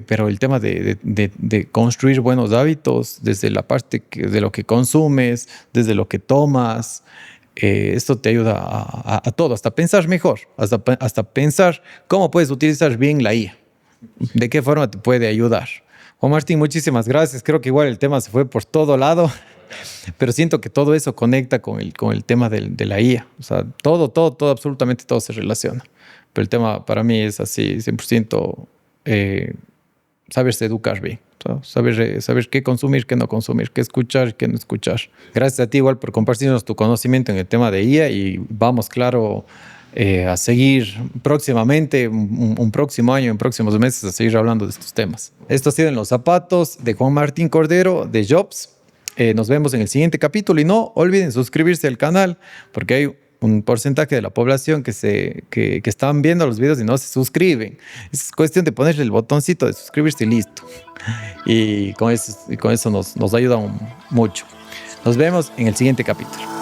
pero el tema de construir buenos hábitos desde la parte de lo que consumes, desde lo que tomas, esto te ayuda a todo, hasta pensar mejor, hasta pensar cómo puedes utilizar bien la IA, de qué forma te puede ayudar. Juan Martín, muchísimas gracias. Creo que igual el tema se fue por todo lado, pero siento que todo eso conecta con el tema de la IA. O sea, todo, absolutamente todo se relaciona. Pero el tema para mí es así, 100%. Saberse educar bien, saber qué consumir, qué no consumir, qué escuchar, qué no escuchar. Gracias a ti igual por compartirnos tu conocimiento en el tema de IA y vamos, claro, a seguir próximamente, un próximo año, en próximos meses, a seguir hablando de estos temas. Esto ha sido En los Zapatos de Juan Martín Cordero de Jobs. Nos vemos en el siguiente capítulo y no olviden suscribirse al canal porque hay un porcentaje de la población que están viendo los videos y no se suscriben. Es cuestión de ponerle el botoncito de suscribirse y listo. Y con eso nos ayuda mucho. Nos vemos en el siguiente capítulo.